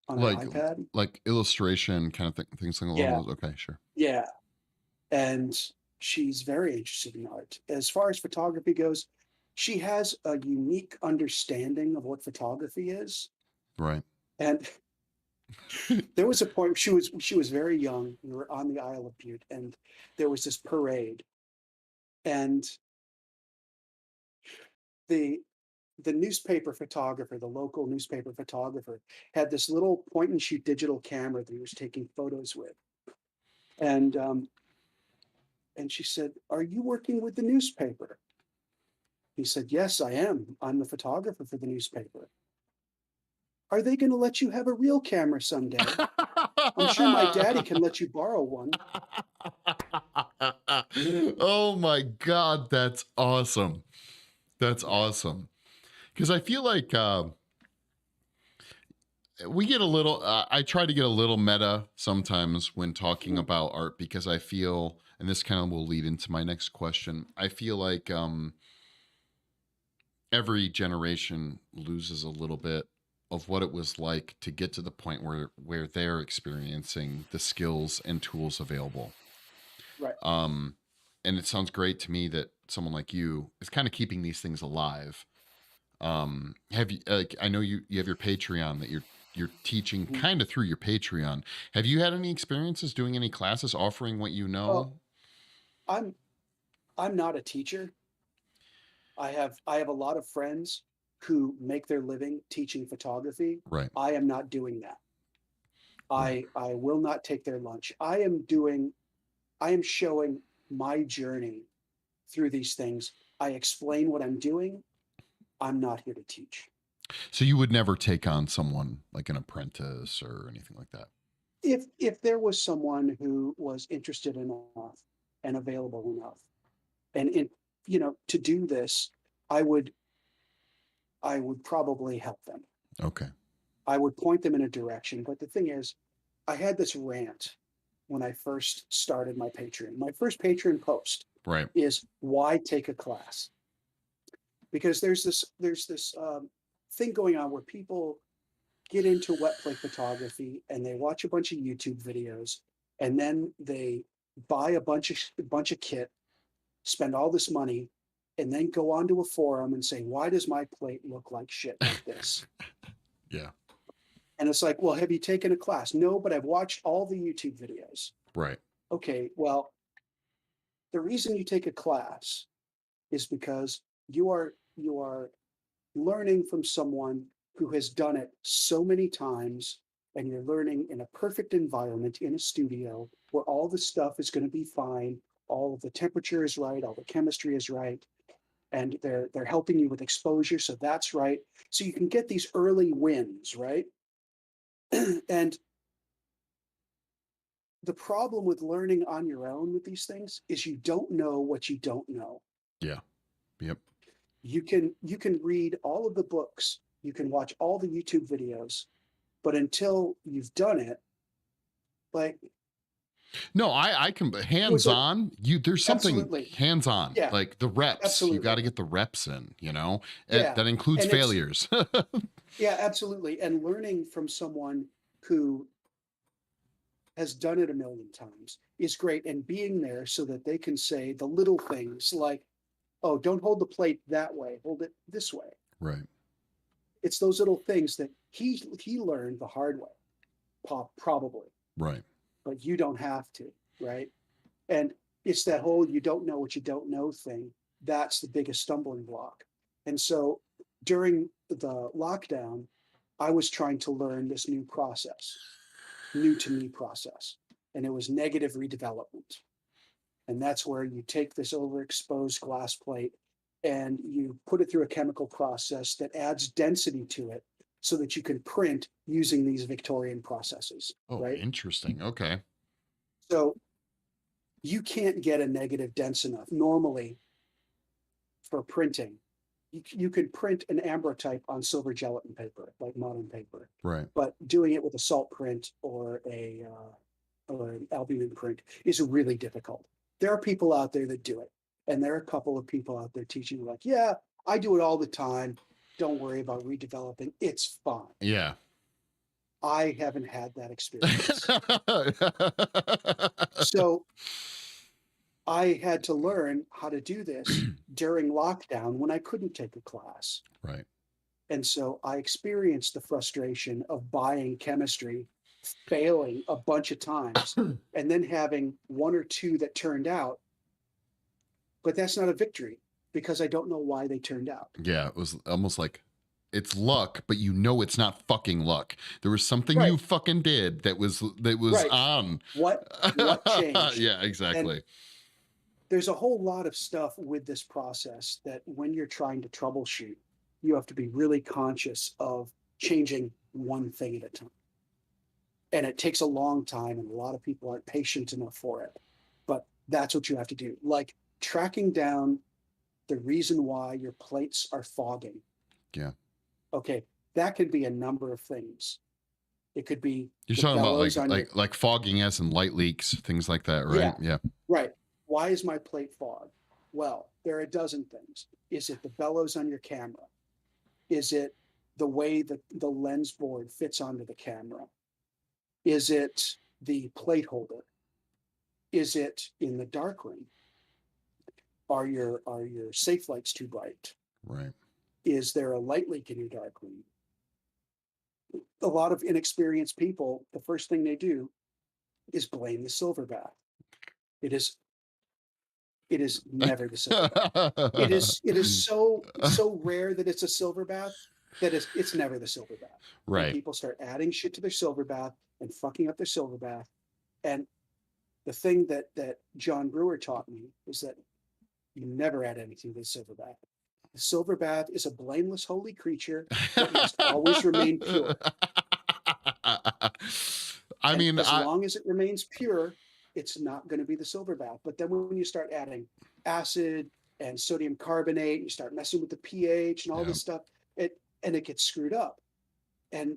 on her
Like
iPad.
like illustration kind of things along
Yeah,
those. Okay, sure.
yeah. And she's very interested in art. As far as photography goes, she has a unique understanding of what photography is.
Right.
And there was a point she was very young. We were on the Isle of Butte, and there was this parade, and the the newspaper photographer, the local newspaper photographer, had this little point and shoot digital camera that he was taking photos with. And and she said, "Are you working with the newspaper?" He said, "Yes, I am. I'm the photographer for the newspaper." "Are they going to let you have a real camera someday? I'm sure my daddy can let you borrow one."
Oh my God, that's awesome. That's
Yeah.
awesome. Because I feel like we get a little, I try to get a little meta sometimes when talking
Mhm.
about art because I feel, and this kind of will lead into my next question, I feel like every generation loses a little bit of what it was like to get to the point where they're experiencing the skills and tools available.
Right.
Um, and it sounds great to me that someone like you is kind of keeping these things alive. Have you? I know you have your Patreon that you're teaching
Mhm.
kind of through your Patreon. Have you had any experiences doing any classes offering what you
Well,
know?
I'm I'm not a teacher. I have a lot of friends who make their living teaching photography.
Right,
I am not doing that.
right.
I will not take their lunch. I am showing my journey through these things. I explain what I'm doing. I'm not here to teach.
So you would never take on someone like an apprentice or anything like that.
If there was someone who was interested enough and available enough, and to do this, I would I would probably help them.
Okay.
I would point them in a direction. But the thing is, I had this rant when I first started my Patreon. My first Patreon post
Right.
is why take a class? Because there's this thing going on where people get into wet plate photography and they watch a bunch of YouTube videos, and then they buy a bunch of kit, spend all this money, and then go onto a forum and say, "Why does my plate look like shit like this?"
Yeah.
And it's like, "Well, have you taken a class?" "No, but I've watched all the YouTube videos."
Right.
Okay, well, the reason you take a class is because you are learning from someone who has done it so many times, and you're learning in a perfect environment in a studio where all the stuff is going to be fine, all of the temperature is right, all the chemistry is right, and they're helping you with exposure, so that's right. So you can get these early wins, right? And the problem with learning on your own with these things is you don't know what you don't know.
Yeah. Yep.
You can read all of the books, you can watch all the YouTube videos, but until you've done it, like
No, I can
it was
hands
like
on. You there's something
absolutely.
hands on,
Yeah,
like the reps. You got
absolutely.
to get the reps in. And
Yeah.
that includes
And it's
failures.
yeah, absolutely. And learning from someone who has done it a million times is great. And being there so that they can say the little things like, "Oh, don't hold the plate that way, hold it this way."
Right.
It's those little things that he learned the hard way, probably,
Right.
but you don't have to, right? And it's that whole you don't know what you don't know thing. That's the biggest stumbling block. And so during the lockdown, I was trying to learn this new process, new to me process, and it was negative redevelopment. And that's where you take this overexposed glass plate and you put it through a chemical process that adds density to it so that you can print using these Victorian processes,
Oh,
right?
interesting. Okay.
So you can't get a negative dense enough normally for printing. You could print an ambrotype on silver gelatin paper, like modern paper,
Right.
but doing it with a salt print or an albumin print is really difficult. There are people out there that do it, and there are a couple of people out there teaching like, yeah, I do it all the time. Don't worry about redeveloping. It's fine.
Yeah.
I haven't had that experience. So I had to learn how to do this during lockdown when I couldn't take a class.
Right.
And so I experienced the frustration of buying chemistry, failing a bunch of times, and then having one or two that turned out. But that's not a victory because I don't know why they turned out.
Yeah, it was almost like it's luck, but you know it's not fucking luck. There was something
Right,
you fucking did that was
right.
on.
What changed?
Yeah,
And
exactly.
there's a whole lot of stuff with this process that when you're trying to troubleshoot, you have to be really conscious of changing one thing at a time. And it takes a long time, and a lot of people aren't patient enough for it. But that's what you have to do. Like tracking down the reason why your plates are fogging.
Yeah.
Okay, that could be a number of things. It could be
You're
the
talking about
bellows on your
like fogging as in light leaks, things like that, right?
yeah,
Yeah.
right. Why is my plate fogged? Well, there are a dozen things. Is it the bellows on your camera? Is it the way that the lens board fits onto the camera? Is it the plate holder? Is it in the darkroom? Are your safe lights too bright?
Right.
Is there a light leak in your darkroom? A lot of inexperienced people, the first thing they do is blame the silver bath. It is it is never the silver bath. It is so rare that it's a silver bath that it's never the silver bath. And
Right.
people start adding shit to their silver bath and fucking up their silver bath. And the thing that John Brewer taught me is that you never add anything to the silver bath. The silver bath is a blameless holy creature that must always remain pure.
I
And
mean,
as
I
long as it remains pure, it's not going to be the silver bath. But then when you start adding acid and sodium carbonate, you start messing with the pH and all
yeah.
this stuff, it gets screwed up. And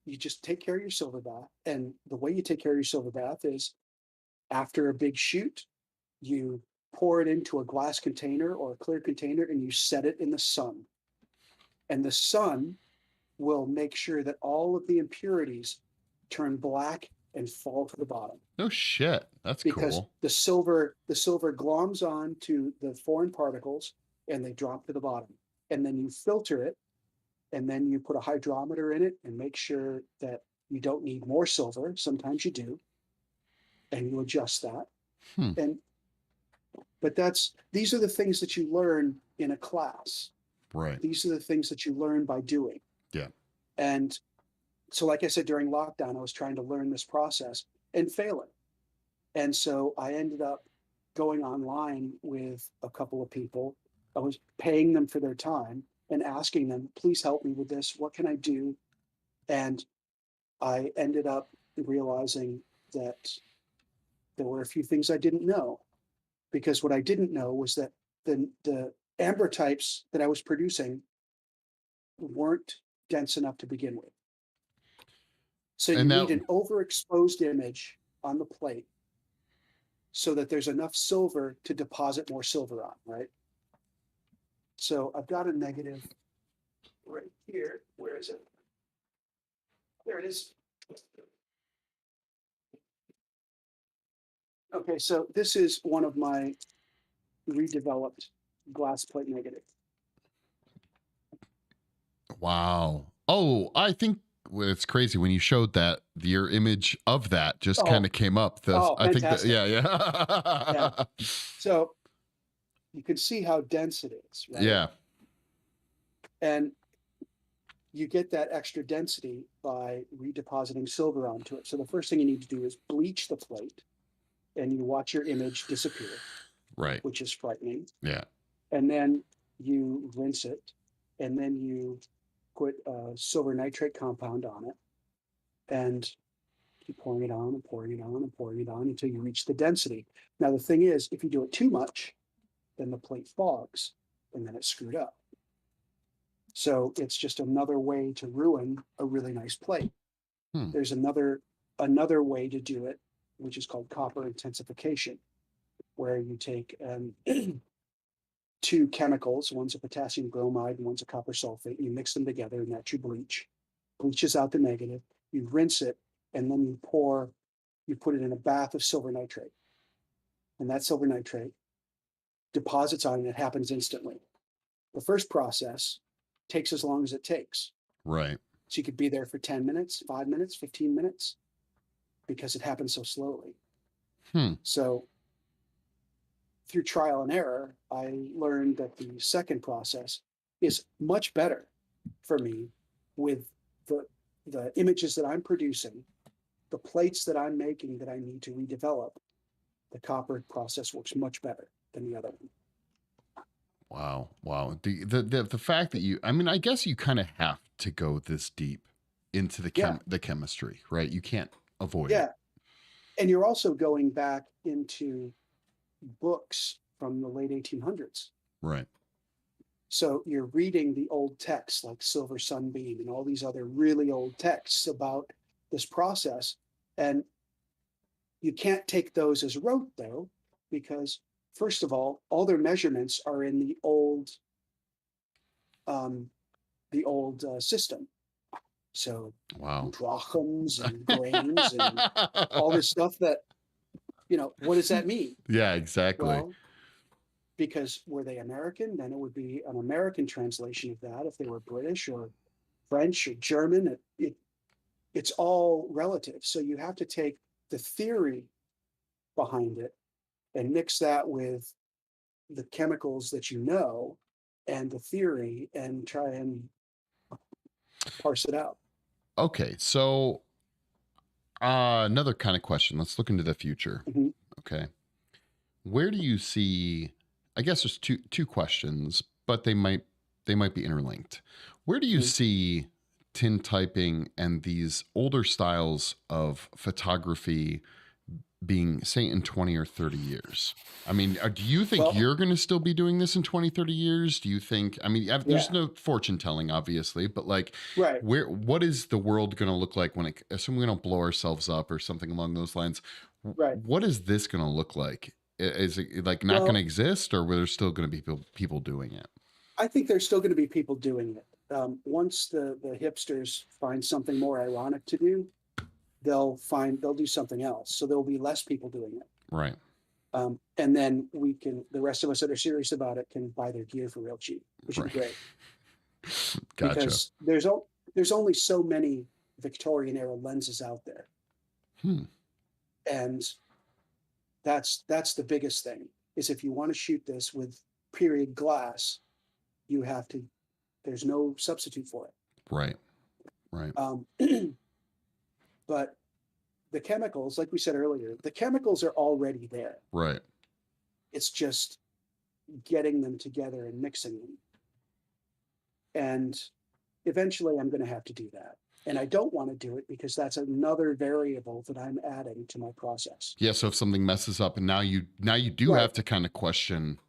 you just take care of your silver bath. And the way you take care of your silver bath is after a big shoot, you pour it into a glass container or a clear container and you set it in the sun. And the sun will make sure that all of the impurities turn black and fall to the bottom
No shit. That's
because
cool.
the silver gloms on to the foreign particles and they drop to the bottom. And then you filter it and then you put a hydrometer in it and make sure that you don't need more silver. Sometimes you do, and you adjust that.
Hmm.
And but these are the things that you learn in a class.
Right.
These are the things that you learn by doing.
Yeah.
And so, like I said, during lockdown, I was trying to learn this process and failing. And so I ended up going online with a couple of people. I was paying them for their time and asking them, please help me with this. What can I do? And I ended up realizing that there were a few things I didn't know, because what I didn't know was that the ambrotypes that I was producing weren't dense enough to begin with. So you
And
need
now
an overexposed image on the plate so that there's enough silver to deposit more silver on, right? So I've got a negative right here. Where is it? There it is. Okay, so this is one of my redeveloped glass plate negative.
wow. Oh, I think it's crazy when you showed that your image of that just kind
Oh,
of came up. The
oh,
I think that
fantastic.
yeah,
Yeah.
yeah.
So you can see how dense it is, right?
Yeah.
And you get that extra density by redepositing silver onto it. So the first thing you need to do is bleach the plate and you watch your image disappear,
Right.
which is frightening.
Yeah.
And then you rinse it and then you put silver nitrate compound on it, and keep pouring it on and pouring it on and pouring it on until you reach the density. Now, the thing is, if you do it too much, then the plate fogs and then it's screwed up. So it's just another way to ruin a really nice plate.
Hmm.
There's another way to do it, which is called copper intensification, where you take two chemicals, one's a potassium bromide and one's a copper sulfate, and you mix them together and that's your bleach. Bleaches out the negative, you rinse it, and then you put it in a bath of silver nitrate. And that silver nitrate deposits on it, it happens instantly. The first process takes as long as it takes.
Right.
So you could be there for 10 minutes, 5 minutes, 15 minutes, because it happens so slowly.
Hmm.
So through trial and error, I learned that the second process is much better for me with the images that I'm producing, the plates that I'm making that I need to redevelop. The copper process works much better than the other one.
Wow. Wow. The fact that I mean, I guess you kind of have to go this deep into
Yeah,
the chemistry, right? You can't avoid it.
yeah. And you're also going back into books from the late 1800s.
Right.
So you're reading the old texts like Silver Sunbeam and all these other really old texts about this process. And you can't take those as rote, though, because first of all their measurements are in um, the old system. So
Wow.
drachms and grains and all this stuff that, what does that mean?
Yeah, exactly.
Well, because were they American, then it would be an American translation of that. If they were British or French or German, it's all relative. So you have to take the theory behind it and mix that with the chemicals that you know and the theory and try and parse it out.
Okay. So, another kind of question. Let's look into the future.
Mhm.
Okay. Where do you see, I guess there's two questions, but they might be interlinked. Where do you
Mhm.
see tin typing and these older styles of photography being, say, in 20 or 30 years? I mean, do you think
Well,
you're going to still be doing this in 20, 30 years? Do you think, I mean, there's
yeah,
no fortune telling, obviously, but like,
right,
what is the world going to look like when assuming we don't blow ourselves up or something along those lines?
right.
What is this going to look like? Is it like not going to
Well,
exist, or are there still going to be people doing it?
I think there's still going to be people doing it. Once the hipsters find something more ironic to do, they'll do something else. So there'll be less people doing it.
Right.
And then the rest of us that are serious about it can buy their gear for real cheap, which would be
Right.
great
Gotcha.
because there's only so many Victorian era lenses out there.
Hmm.
And that's the biggest thing is if you want to shoot this with period glass, you have to, there's no substitute for it.
Right. Right.
Um, but the chemicals, like we said earlier, the chemicals are already there.
Right.
It's just getting them together and mixing them. And eventually I'm going to have to do that. And I don't want to do it because that's another variable that I'm adding to my process.
Yeah. So if something messes up, and now you do
Right.
have to kind of question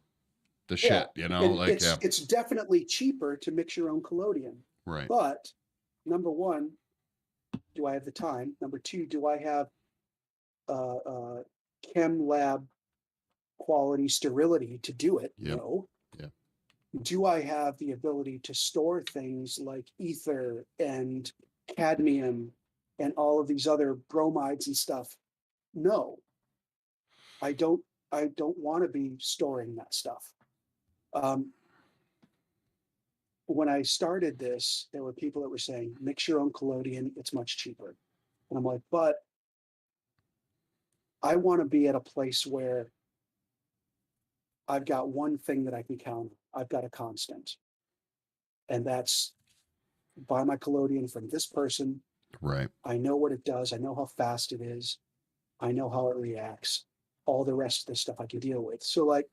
the
Yeah.
shit,
And
like, yeah.
it's definitely cheaper to mix your own collodion.
Right.
But number one, do I have the time? Number two, do I have chem lab quality sterility to do it?
Yep.
No.
Yeah.
Do I have the ability to store things like ether and cadmium and all of these other bromides and stuff? No, I don't. I don't want to be storing that stuff. Um, when I started this, there were people that were saying, mix your own collodion, it's much cheaper. And I'm like, but I want to be at a place where I've got one thing that I can count on. I've got a constant. And that's buy my collodion from this person.
Right.
I know what it does. I know how fast it is. I know how it reacts. All the rest of this stuff I can deal with. So like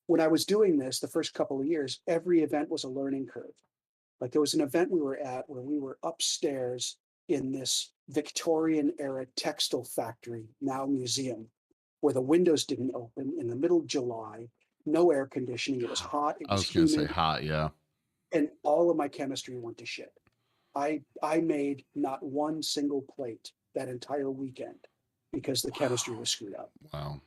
when I was doing this the first couple of years, every event was a learning curve. Like there was an event we were at where we were upstairs in this Victorian era textile factory, now museum, where the windows didn't open in the middle of July, no air conditioning. It was hot, it
I
was
was gonna say
humid,
hot, yeah.
and all of my chemistry went to shit. I made not one single plate that entire weekend because the chemistry
Wow.
was screwed up.
Wow.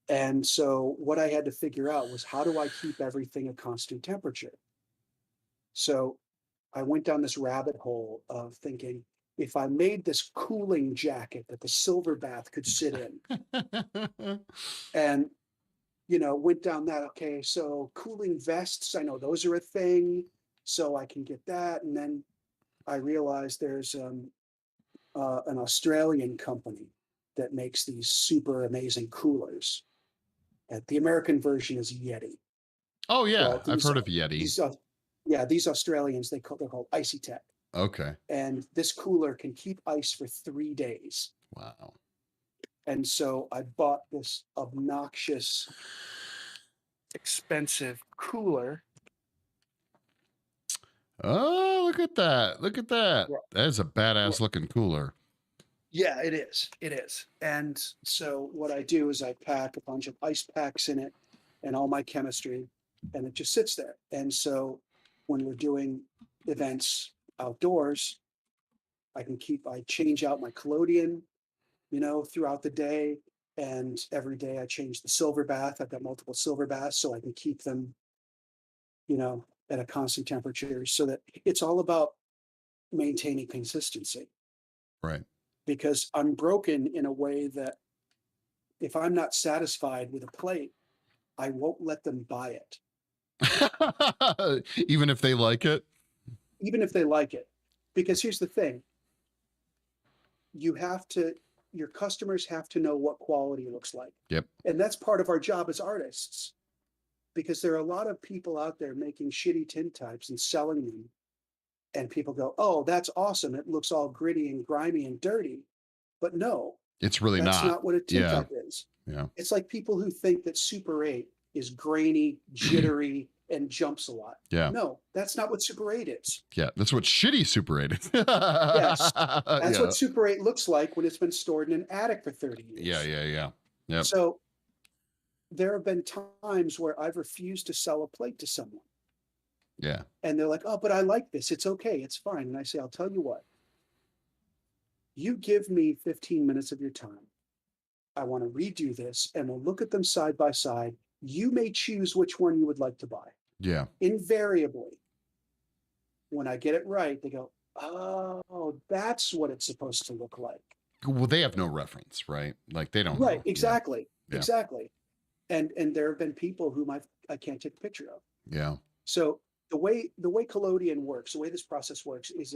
And so what I had to figure out was how do I keep everything a constant temperature? So I went down this rabbit hole of thinking if I made this cooling jacket that the silver bath could sit in, and went down that, okay, so cooling vests, I know those are a thing, so I can get that. And then I realized there's an Australian company that makes these super amazing coolers. And the American version is Yeti.
Oh
Well,
yeah, I've heard of Yeti.
these yeah, these Australians, they're called Icy Tech,
Okay.
and this cooler can keep ice for 3 days.
Wow.
And so I bought this obnoxious, expensive cooler.
Oh, look at that. Look at that.
Well,
That is a badass
well,
looking cooler.
yeah, it is. It is. And so what I do is I pack a bunch of ice packs in it and all my chemistry, and it just sits there. And so when we're doing events outdoors, I change out my collodion, throughout the day. And every day I change the silver bath. I've got multiple silver baths so I can keep them, at a constant temperature so that it's all about maintaining consistency
Right.
because I'm broken in a way that if I'm not satisfied with a plate, I won't let them buy it,
Even if they like it.
even if they like it. Because here's the thing, you have to, your customers have to know what quality looks like.
Yep.
And that's part of our job as artists, because there are a lot of people out there making shitty tintypes and selling them. And people go, oh, that's awesome. It looks all gritty and grimy and dirty. But no,
It's really
that's
not.
not what a
Yeah.
tintype is.
Yeah.
It's like people who think that Super 8 is grainy, jittery, and jumps a lot.
Yeah.
No, that's not what Super 8 is.
Yeah. That's what shitty Super 8 is.
Yes, that's
Yeah.
what Super 8 looks like when it's been stored in an attic for 30 years.
Yeah. Yeah. Yeah. Yep.
So there have been times where I've refused to sell a plate to someone.
Yeah.
And they're like, oh, but I like this. It's okay. It's fine. And I say, I'll tell you what, you give me 15 minutes of your time. I want to redo this and we'll look at them side by side. You may choose which one you would like to buy.
Yeah.
Invariably, when I get it right, they go, oh, that's what it's supposed to look like.
Well, they have no reference, right? Like they don't
Right,
know.
exactly.
Yeah.
Exactly. And there have been people whom I can't take a picture of.
Yeah.
So the way collodion works, the way this process works is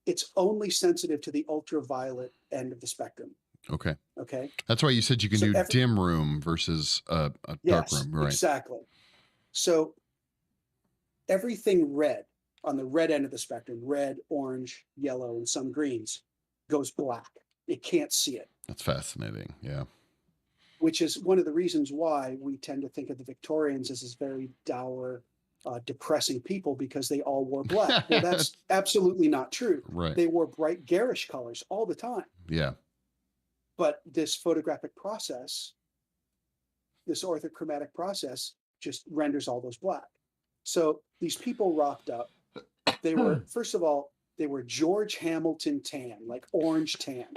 it's only sensitive to the ultraviolet end of the spectrum.
Okay.
Okay.
That's why you said you can
So
do dim room versus a dark
yes,
room, right?
exactly. So everything red on the red end of the spectrum, red, orange, yellow, and some greens, goes black. It can't see it,
That's fascinating. Yeah.
which is one of the reasons why we tend to think of the Victorians as this very dour, depressing people because they all wore black. Well, that's absolutely not true.
Right.
They wore bright, garish colors all the time.
Yeah.
But this photographic process, this orthochromatic process, just renders all those black. So these people rocked up. They were, first of all, they were George Hamilton tan, like orange tan.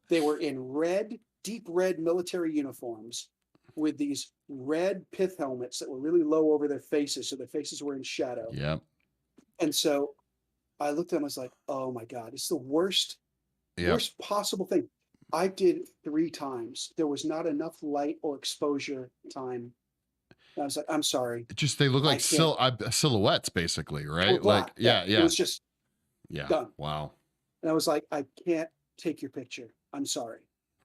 They were in red, deep red military uniforms with these red pith helmets that were really low over their faces, so their faces were in shadow.
Yeah.
And so I looked at them, I was like, oh my God, it's the worst possible thing. I did 3 times. There was not enough light or exposure time. And I was like, I'm sorry.
Just they look like silhouettes, basically, right?
Black.
Like, yeah.
It was just done.
Wow.
And I was like, I can't take your picture. I'm sorry.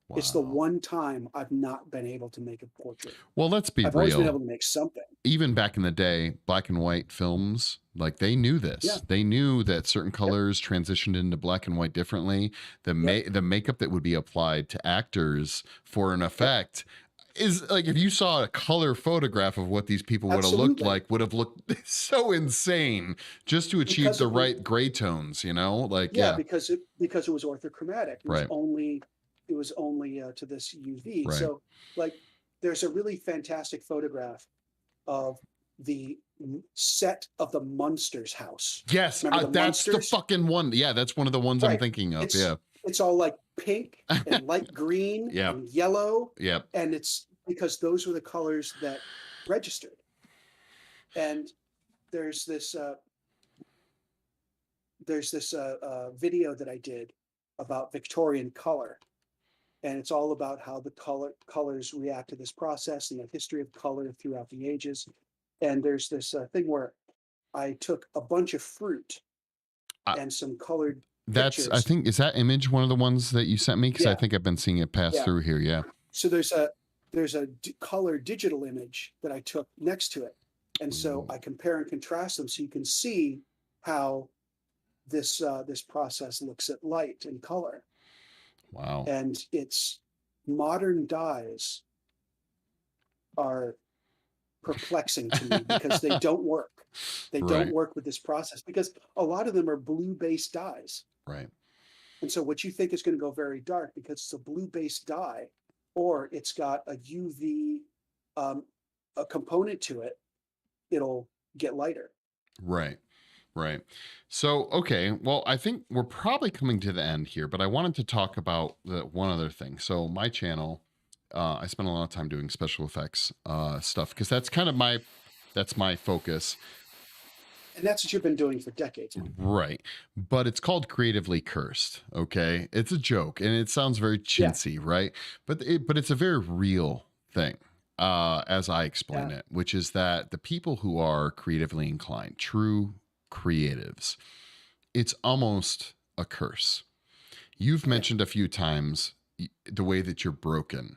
Wow.
It's the one time I've not been able to make a portrait.
Well, let's be
I've
real.
always been able to make something.
Even back in the day, black and white films, like they knew this.
Yeah.
They knew that certain colors transitioned into black and white differently. The makeup that would be applied to actors for an effect, is like if you saw a color photograph of what these people would have looked
Absolutely.
like, would have looked so insane just to achieve
Because
the
it was
right gray tones, you know? Like,
yeah,
yeah,
because it was orthochromatic.
right,
It was only to this UV.
right.
So like there's a really fantastic photograph of the set of the Munsters house.
Yes,
Remember the
that's the
Munsters?
fucking one. Yeah, that's one of the ones I'm
Right.
thinking of.
It's
Yeah.
it's all like pink and light green
Yep.
and yellow,
Yep.
and it's because those were the colors that registered. And there's this uh, there's this video that I did about Victorian color, and it's all about how the colors react to this process and the history of color throughout the ages. And there's this thing where I took a bunch of fruit
I,
and some colored
I
pictures.
think, is that image one of the ones that you sent me? Because I
Yeah,
think I've been seeing it pass
yeah.
through here. Yeah.
So there's a color digital image that I took next to it, and so
Ooh,
I compare and contrast them so you can see how this process looks at light and color.
wow.
And it's modern dyes are perplexing to me because they don't work. They don't
Right.
work with this process because a lot of them are blue-based dyes.
Right.
And so what you think is going to go very dark because it's a blue-based dye, or it's got a UV um, a component to it, it'll get lighter.
Right. Right. So, okay. Well, I think we're probably coming to the end here, but I wanted to talk about one other thing. So, my channel, I spend a lot of time doing special effects stuff because that's my focus.
And that's what you've been doing for decades now.
Right. But it's called Creatively Cursed. Okay. It's a joke and it sounds very
Yeah,
chintzy, right? But it's a very real thing, as I explain
yeah,
it, which is that the people who are creatively inclined, true creatives, it's almost a curse. You've
yeah,
mentioned a few times the way that you're broken.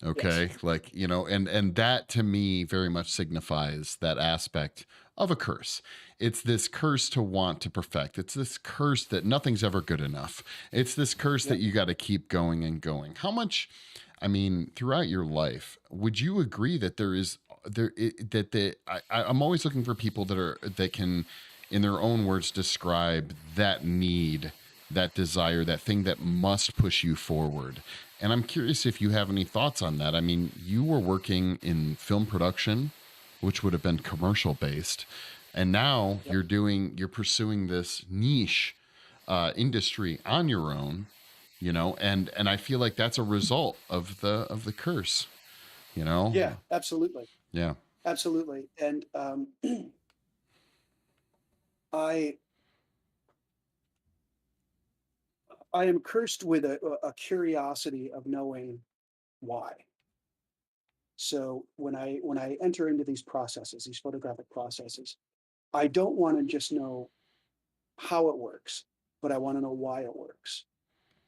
yes,
Okay, like, and that to me very much signifies that aspect of a curse. It's this curse to want to perfect. It's this curse that nothing's ever good enough. It's this curse
yeah.
that you got to keep going and going. How much, I mean, throughout your life, would you agree that there is there that I'm always looking for people that can, in their own words, describe that need, that desire, that thing that must push you forward. And I'm curious if you have any thoughts on that. I mean, you were working in film production, which would have been commercial based, and now
Yep.
you're pursuing this niche industry on your own, and I feel like that's a result of the curse, you know.
Yeah, absolutely.
Yeah.
Absolutely. And I I am cursed with a curiosity of knowing why. So when I enter into these processes, these photographic processes, I don't want to just know how it works, but I want to know why it works.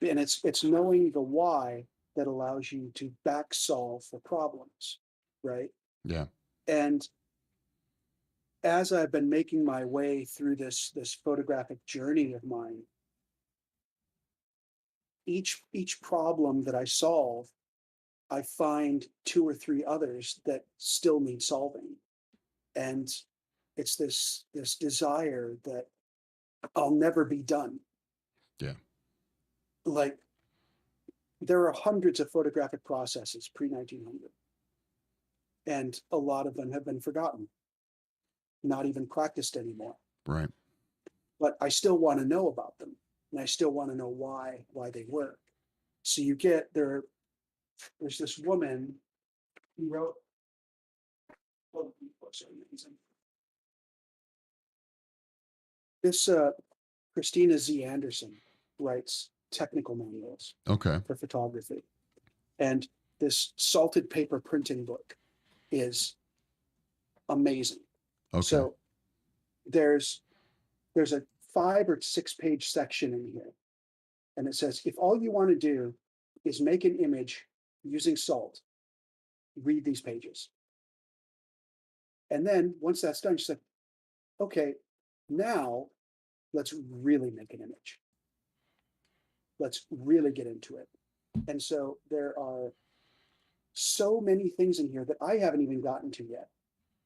And it's knowing the why that allows you to back solve for problems, right?
Yeah.
And as I've been making my way through this photographic journey of mine, each problem that I solve, I find two or three others that still need solving. And it's this desire that I'll never be done.
Yeah.
Like there are hundreds of photographic processes pre 1900, and a lot of them have been forgotten, not even practiced anymore.
Right.
But I still want to know about them, and I still want to know why they work. So you get there. There's this woman who wrote. Oh, books are amazing. This Christina Z. Anderson writes technical manuals
Okay.
for photography, and this salted paper printing book is amazing.
Okay.
So there's there's a 5 or 6 page section in here, and it says if all you want to do is make an image using salt, read these pages. And then once that's done, she's like, okay, now let's really make an image. Let's really get into it. And so there are so many things in here that I haven't even gotten to yet,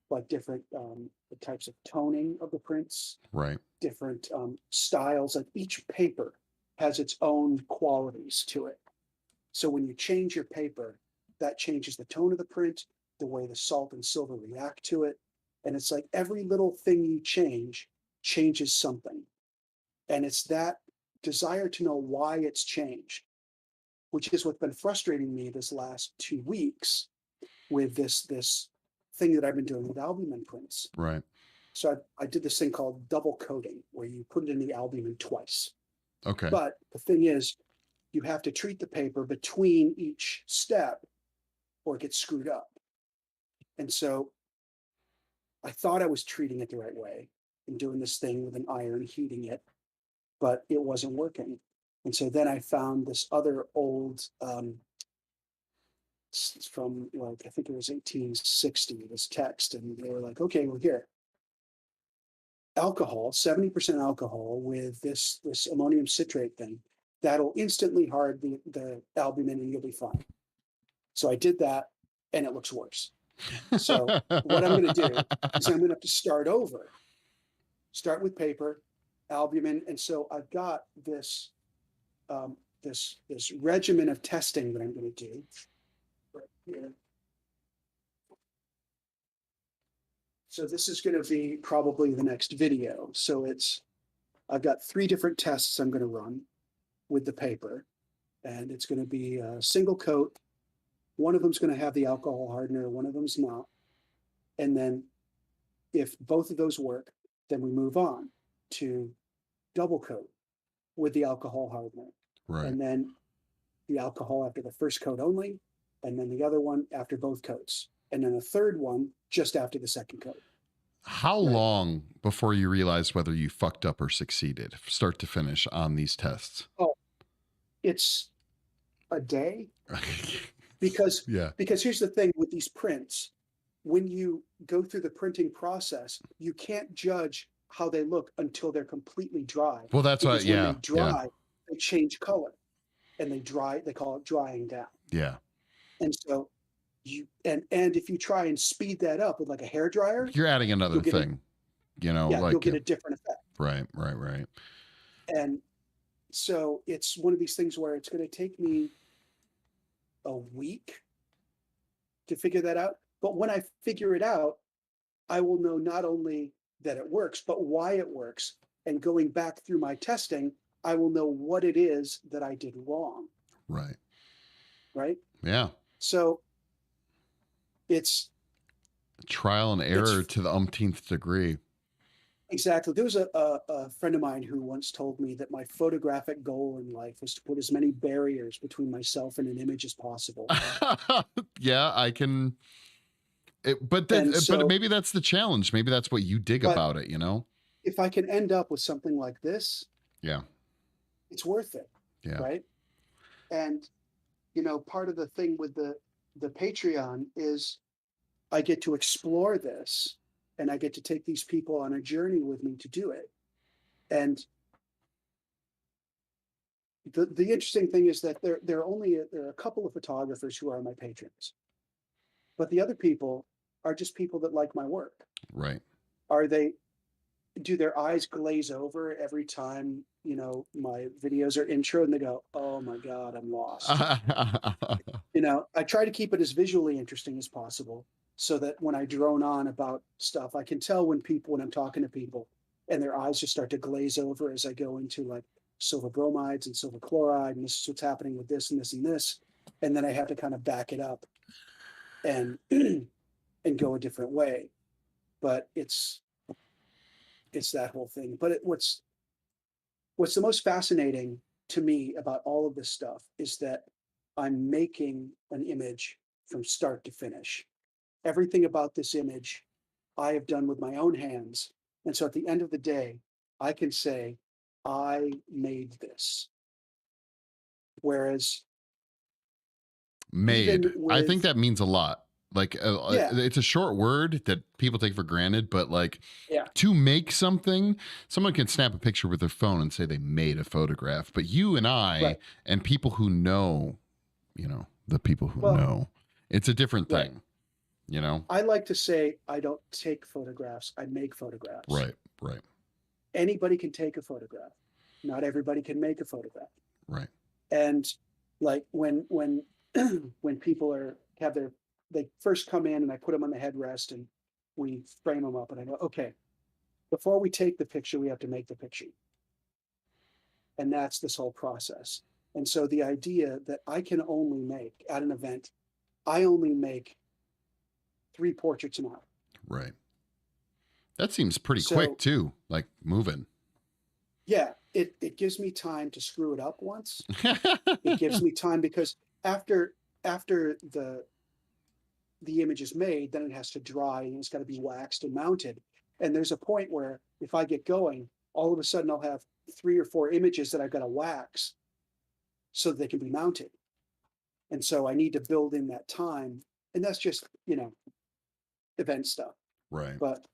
like different the types of toning of the prints,
Right.
different styles. Like each paper has its own qualities to it. So when you change your paper, that changes the tone of the print, the way the salt and silver react to it. And it's like every little thing you change changes something. And it's that desire to know why it's changed, which is what's been frustrating me this last 2 weeks with this thing that I've been doing with albumin prints.
Right.
So I did this thing called double coating, where you put it in the albumin twice.
Okay.
But the thing is, you have to treat the paper between each step or it gets screwed up. And so I thought I was treating it the right way and doing this thing with an iron, heating it, but it wasn't working. And so then I found this other old, from like, I think it was 1860, this text. And they were like, okay, well, here, alcohol, 70% alcohol with this ammonium citrate thing, that'll instantly hard the albumin and you'll be fine. So I did that and it looks worse. So what I'm going to do is I'm going to have to start over, start with paper, albumin. And so I've got this, this regimen of testing that I'm going to do right here. So this is going to be probably the next video. So I've got 3 different tests I'm going to run with the paper, and it's going to be a single coat. One of them's going to have the alcohol hardener, one of them's not. And then if both of those work, then we move on to double coat with the alcohol hardener.
Right.
And then the alcohol after the first coat only, and then the other one after both coats. And then a third one just after the second coat.
How long before you realized whether you fucked up or succeeded, start to finish, on these tests?
Oh, it's a day. Because here's the thing with these prints, when you go through the printing process, you can't judge how they look until they're completely dry.
Well, that's why,
when they dry, they change color, and they call it drying down.
Yeah.
And so and if you try and speed that up with like a hair dryer,
you're adding another thing, like
you'll get a different effect.
Right.
And so it's one of these things where it's going to take me a week to figure that out. But when I figure it out, I will know not only that it works, but why it works. And going back through my testing, I will know what it is that I did wrong. Right.
Yeah.
So it's
trial and error to the umpteenth degree.
Exactly. There was a friend of mine who once told me that my photographic goal in life was to put as many barriers between myself and an image as possible.
Yeah, I can. But maybe that's the challenge. Maybe that's what you dig about it,
If I can end up with something like this, it's worth it.
Yeah.
Right. And, part of the thing with the Patreon is I get to explore this. And I get to take these people on a journey with me to do it. And the interesting thing is that there are a couple of photographers who are my patrons. But the other people are just people that like my work.
Right.
Do their eyes glaze over every time, my videos are intro and they go, oh my God, I'm lost. I try to keep it as visually interesting as possible, so that when I drone on about stuff, I can tell when I'm talking to people and their eyes just start to glaze over as I go into like silver bromides and silver chloride, and this is what's happening with this and this and this. And then I have to kind of back it up and and go a different way. But it's that whole thing. But what's the most fascinating to me about all of this stuff is that I'm making an image from start to finish. Everything about this image I have done with my own hands. And so at the end of the day, I can say, I made this. Whereas
I think that means a lot. Like, it's a short word that people take for granted, but to make something, someone can snap a picture with their phone and say they made a photograph. But you and I and people who know, the people who know, It's a different
Right.
thing, you know?
I like to say I don't take photographs, I make photographs.
Right, right,
Anybody can take a photograph. Not everybody can make a photograph.
right.
And like when when people have their they first come in and I put them on the headrest and we frame them up and I go, okay, before we take the picture, we have to make the picture. And that's this whole process. And so the idea that I can only make at an event, I only make 3 portraits an hour.
Right. That seems pretty quick
So
too, like moving.
yeah, it gives me time to screw it up once. It gives me time because after after the image is made, then it has to dry and it's got to be waxed and mounted. And there's a point where if I get going, all of a sudden I'll have 3 or 4 images that I've got to wax so that they can be mounted. And so I need to build in that time. And that's just, event stuff.
Right.
But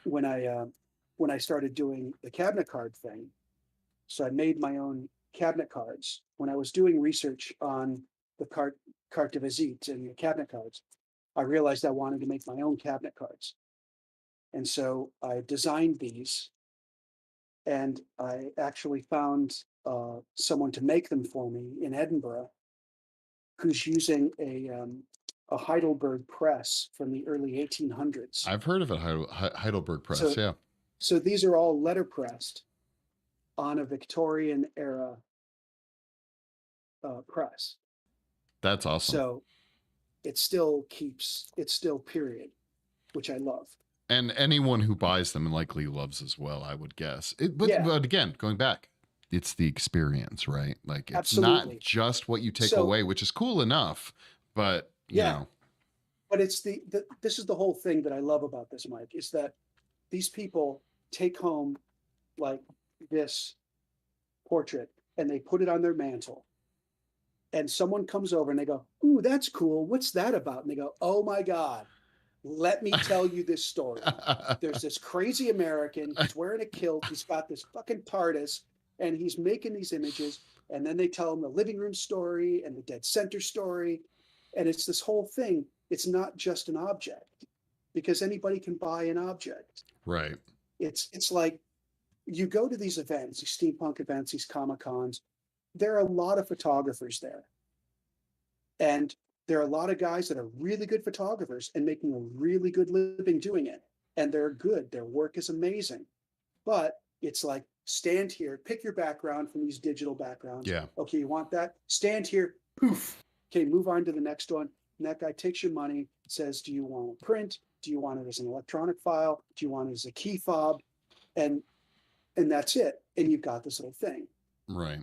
when I started doing the cabinet card thing, so I made my own cabinet cards. When I was doing research on the carte de visite and the cabinet cards, I realized I wanted to make my own cabinet cards. And so I designed these and I actually found someone to make them for me in Edinburgh who's using a Heidelberg press from the early 1800s.
I've heard of it, Heidelberg Press.
So,
Yeah.
so these are all letterpressed on a Victorian era press.
That's awesome.
So it's still period, which I love.
And anyone who buys them likely loves as well, I would guess.
Yeah,
But again, going back, it's the experience, right? Like it's not
absolutely.
just what you take
So
away, which is cool enough, but
yeah, but it's this is the whole thing that I love about this, Mike, is that these people take home like this portrait and they put it on their mantle. And someone comes over and they go, "Ooh, that's cool. What's that about?" And they go, "Oh my God, let me tell you this story. There's this crazy American. He's wearing a kilt. He's got this fucking TARDIS, and he's making these images. And then they tell him the living room story and the dead center story. And it's this whole thing. It's not just an object because anybody can buy an object.
right.
It's like you go to these events, these steampunk events, these Comic Cons. There are a lot of photographers there. And there are a lot of guys that are really good photographers and making a really good living doing it. And they're good. Their work is amazing. But it's like, stand here, pick your background from these digital backgrounds.
Yeah.
Okay, you want that? Stand here, poof. Okay, move on to the next one. And that guy takes your money, says, do you want to print? Do you want it as an electronic file? Do you want it as a key fob? And that's it. And you've got this little thing.
Right.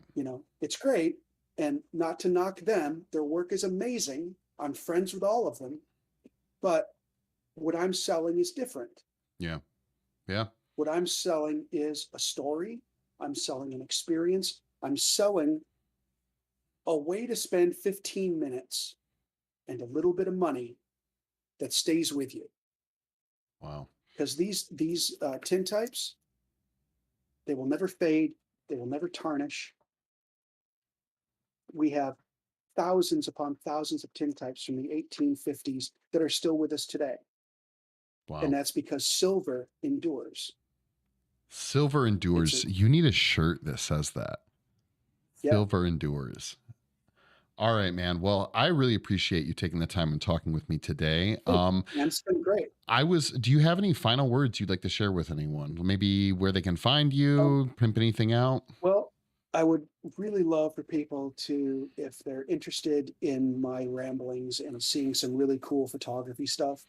It's great. And not to knock them, their work is amazing. I'm friends with all of them. But what I'm selling is different.
Yeah. Yeah.
What I'm selling is a story. I'm selling an experience. I'm selling a way to spend 15 minutes and a little bit of money that stays with you.
Wow.
Because these tintypes, they will never fade. They will never tarnish. We have thousands upon thousands of tintypes from the 1850s that are still with us today.
Wow.
And that's because silver endures.
Silver endures. You need a shirt that says that.
Yeah.
Silver endures. All right, man. Well, I really appreciate you taking the time and talking with me today.
And it's been great.
Do you have any final words you'd like to share with anyone? Maybe where they can find you, pimp anything out?
Well, I would really love for people to, if they're interested in my ramblings and seeing some really cool photography stuff,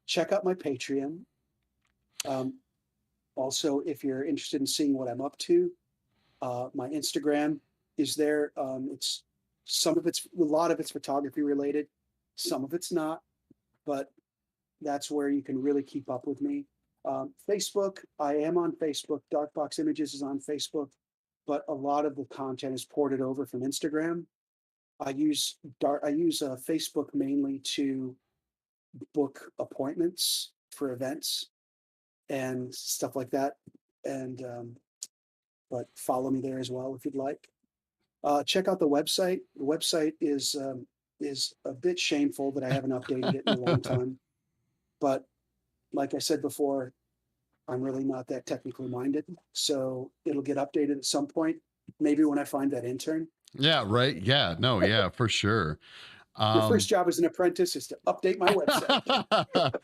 check out my Patreon. Also, if you're interested in seeing what I'm up to, my Instagram is there. It's a lot of it's photography related, some of it's not, but that's where you can really keep up with me. Facebook, I am on Facebook. Darkbox Images is on Facebook, but a lot of the content is ported over from Instagram. I use Facebook mainly to book appointments for events and stuff like that. And but follow me there as well if you'd like. Check out the website. The website is is a bit shameful that I haven't updated it in a long time. But like I said before, I'm really not that technically minded, so it'll get updated at some point. Maybe when I find that intern.
Yeah, right. Yeah, no, yeah, for sure.
Your
Um,
first job as an apprentice is to update my website.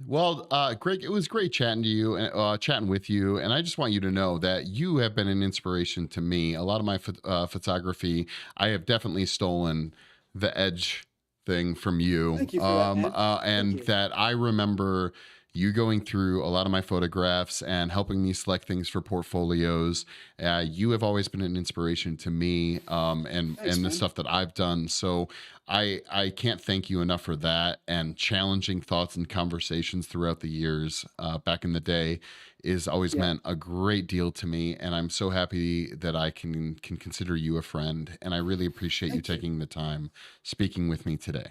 well, Greg, it was great chatting to you, chatting with you, and I just want you to know that you have been an inspiration to me. A lot of my photography, I have definitely stolen the edge thing from you,
Thank you for that, man. Thank
and
you.
that I remember you going through a lot of my photographs and helping me select things for portfolios. You have always been an inspiration to me,
Thanks,
and the
man.
stuff that I've done. So I can't thank you enough for that, and challenging thoughts and conversations throughout the years back in the day is always
Yeah,
meant a great deal to me, and I'm so happy that I can consider you a friend, and I really appreciate you
thank you.
taking the time speaking with me today.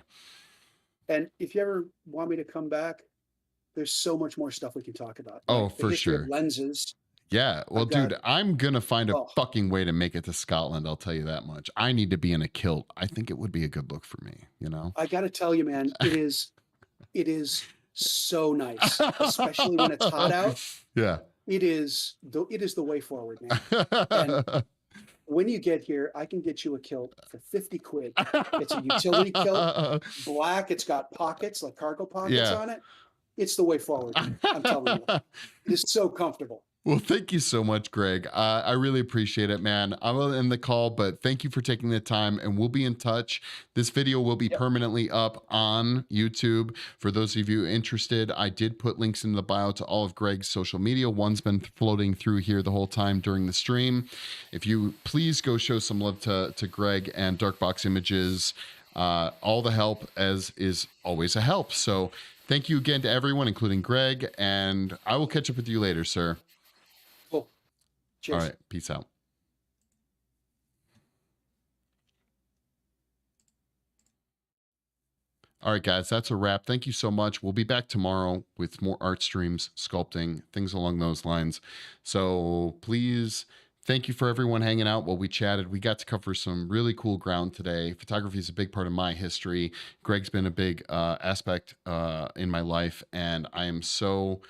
And if you ever want me to come back, there's so much more stuff we can talk about,
Oh,
like the
for
history of
sure.
lenses.
Yeah, well,
I've got
dude, I'm gonna find a
oh,
fucking way to make it to Scotland. I'll tell you that much. I need to be in a kilt. I think it would be a good look for me, you know?
I gotta tell you, man, it is so nice, especially when it's hot out.
Yeah.
It is the way forward, man. And when you get here, I can get you a kilt for 50 quid. It's a utility kilt, black, it's got pockets, like cargo pockets
Yeah.
on it. It's the way forward, man. I'm telling you. It is so comfortable.
Well, thank you so much, Greg. I really appreciate it, man. I will end the call, but thank you for taking the time, and we'll be in touch. This video will be
Yep.
permanently up on YouTube. For those of you interested, I did put links in the bio to all of Greg's social media. One's been floating through here the whole time during the stream. If you please go show some love to Greg and Darkbox Images. All the help as is always a help. So thank you again to everyone, including Greg, and I will catch up with you later, sir.
Cool.
All
Cheers.
right. Peace out. All right, guys, that's a wrap. Thank you so much. We'll be back tomorrow with more art streams, sculpting, things along those lines. So please, thank you for everyone hanging out while we chatted. We got to cover some really cool ground today. Photography is a big part of my history. Greg's been a big aspect in my life, and I am so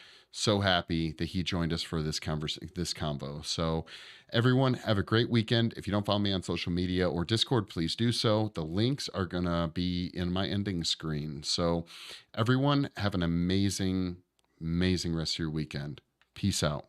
happy that he joined us for this convo. So everyone, have a great weekend. If you don't follow me on social media or Discord, please do so. The links are going to be in my ending screen. So everyone, have an amazing rest of your weekend. Peace out.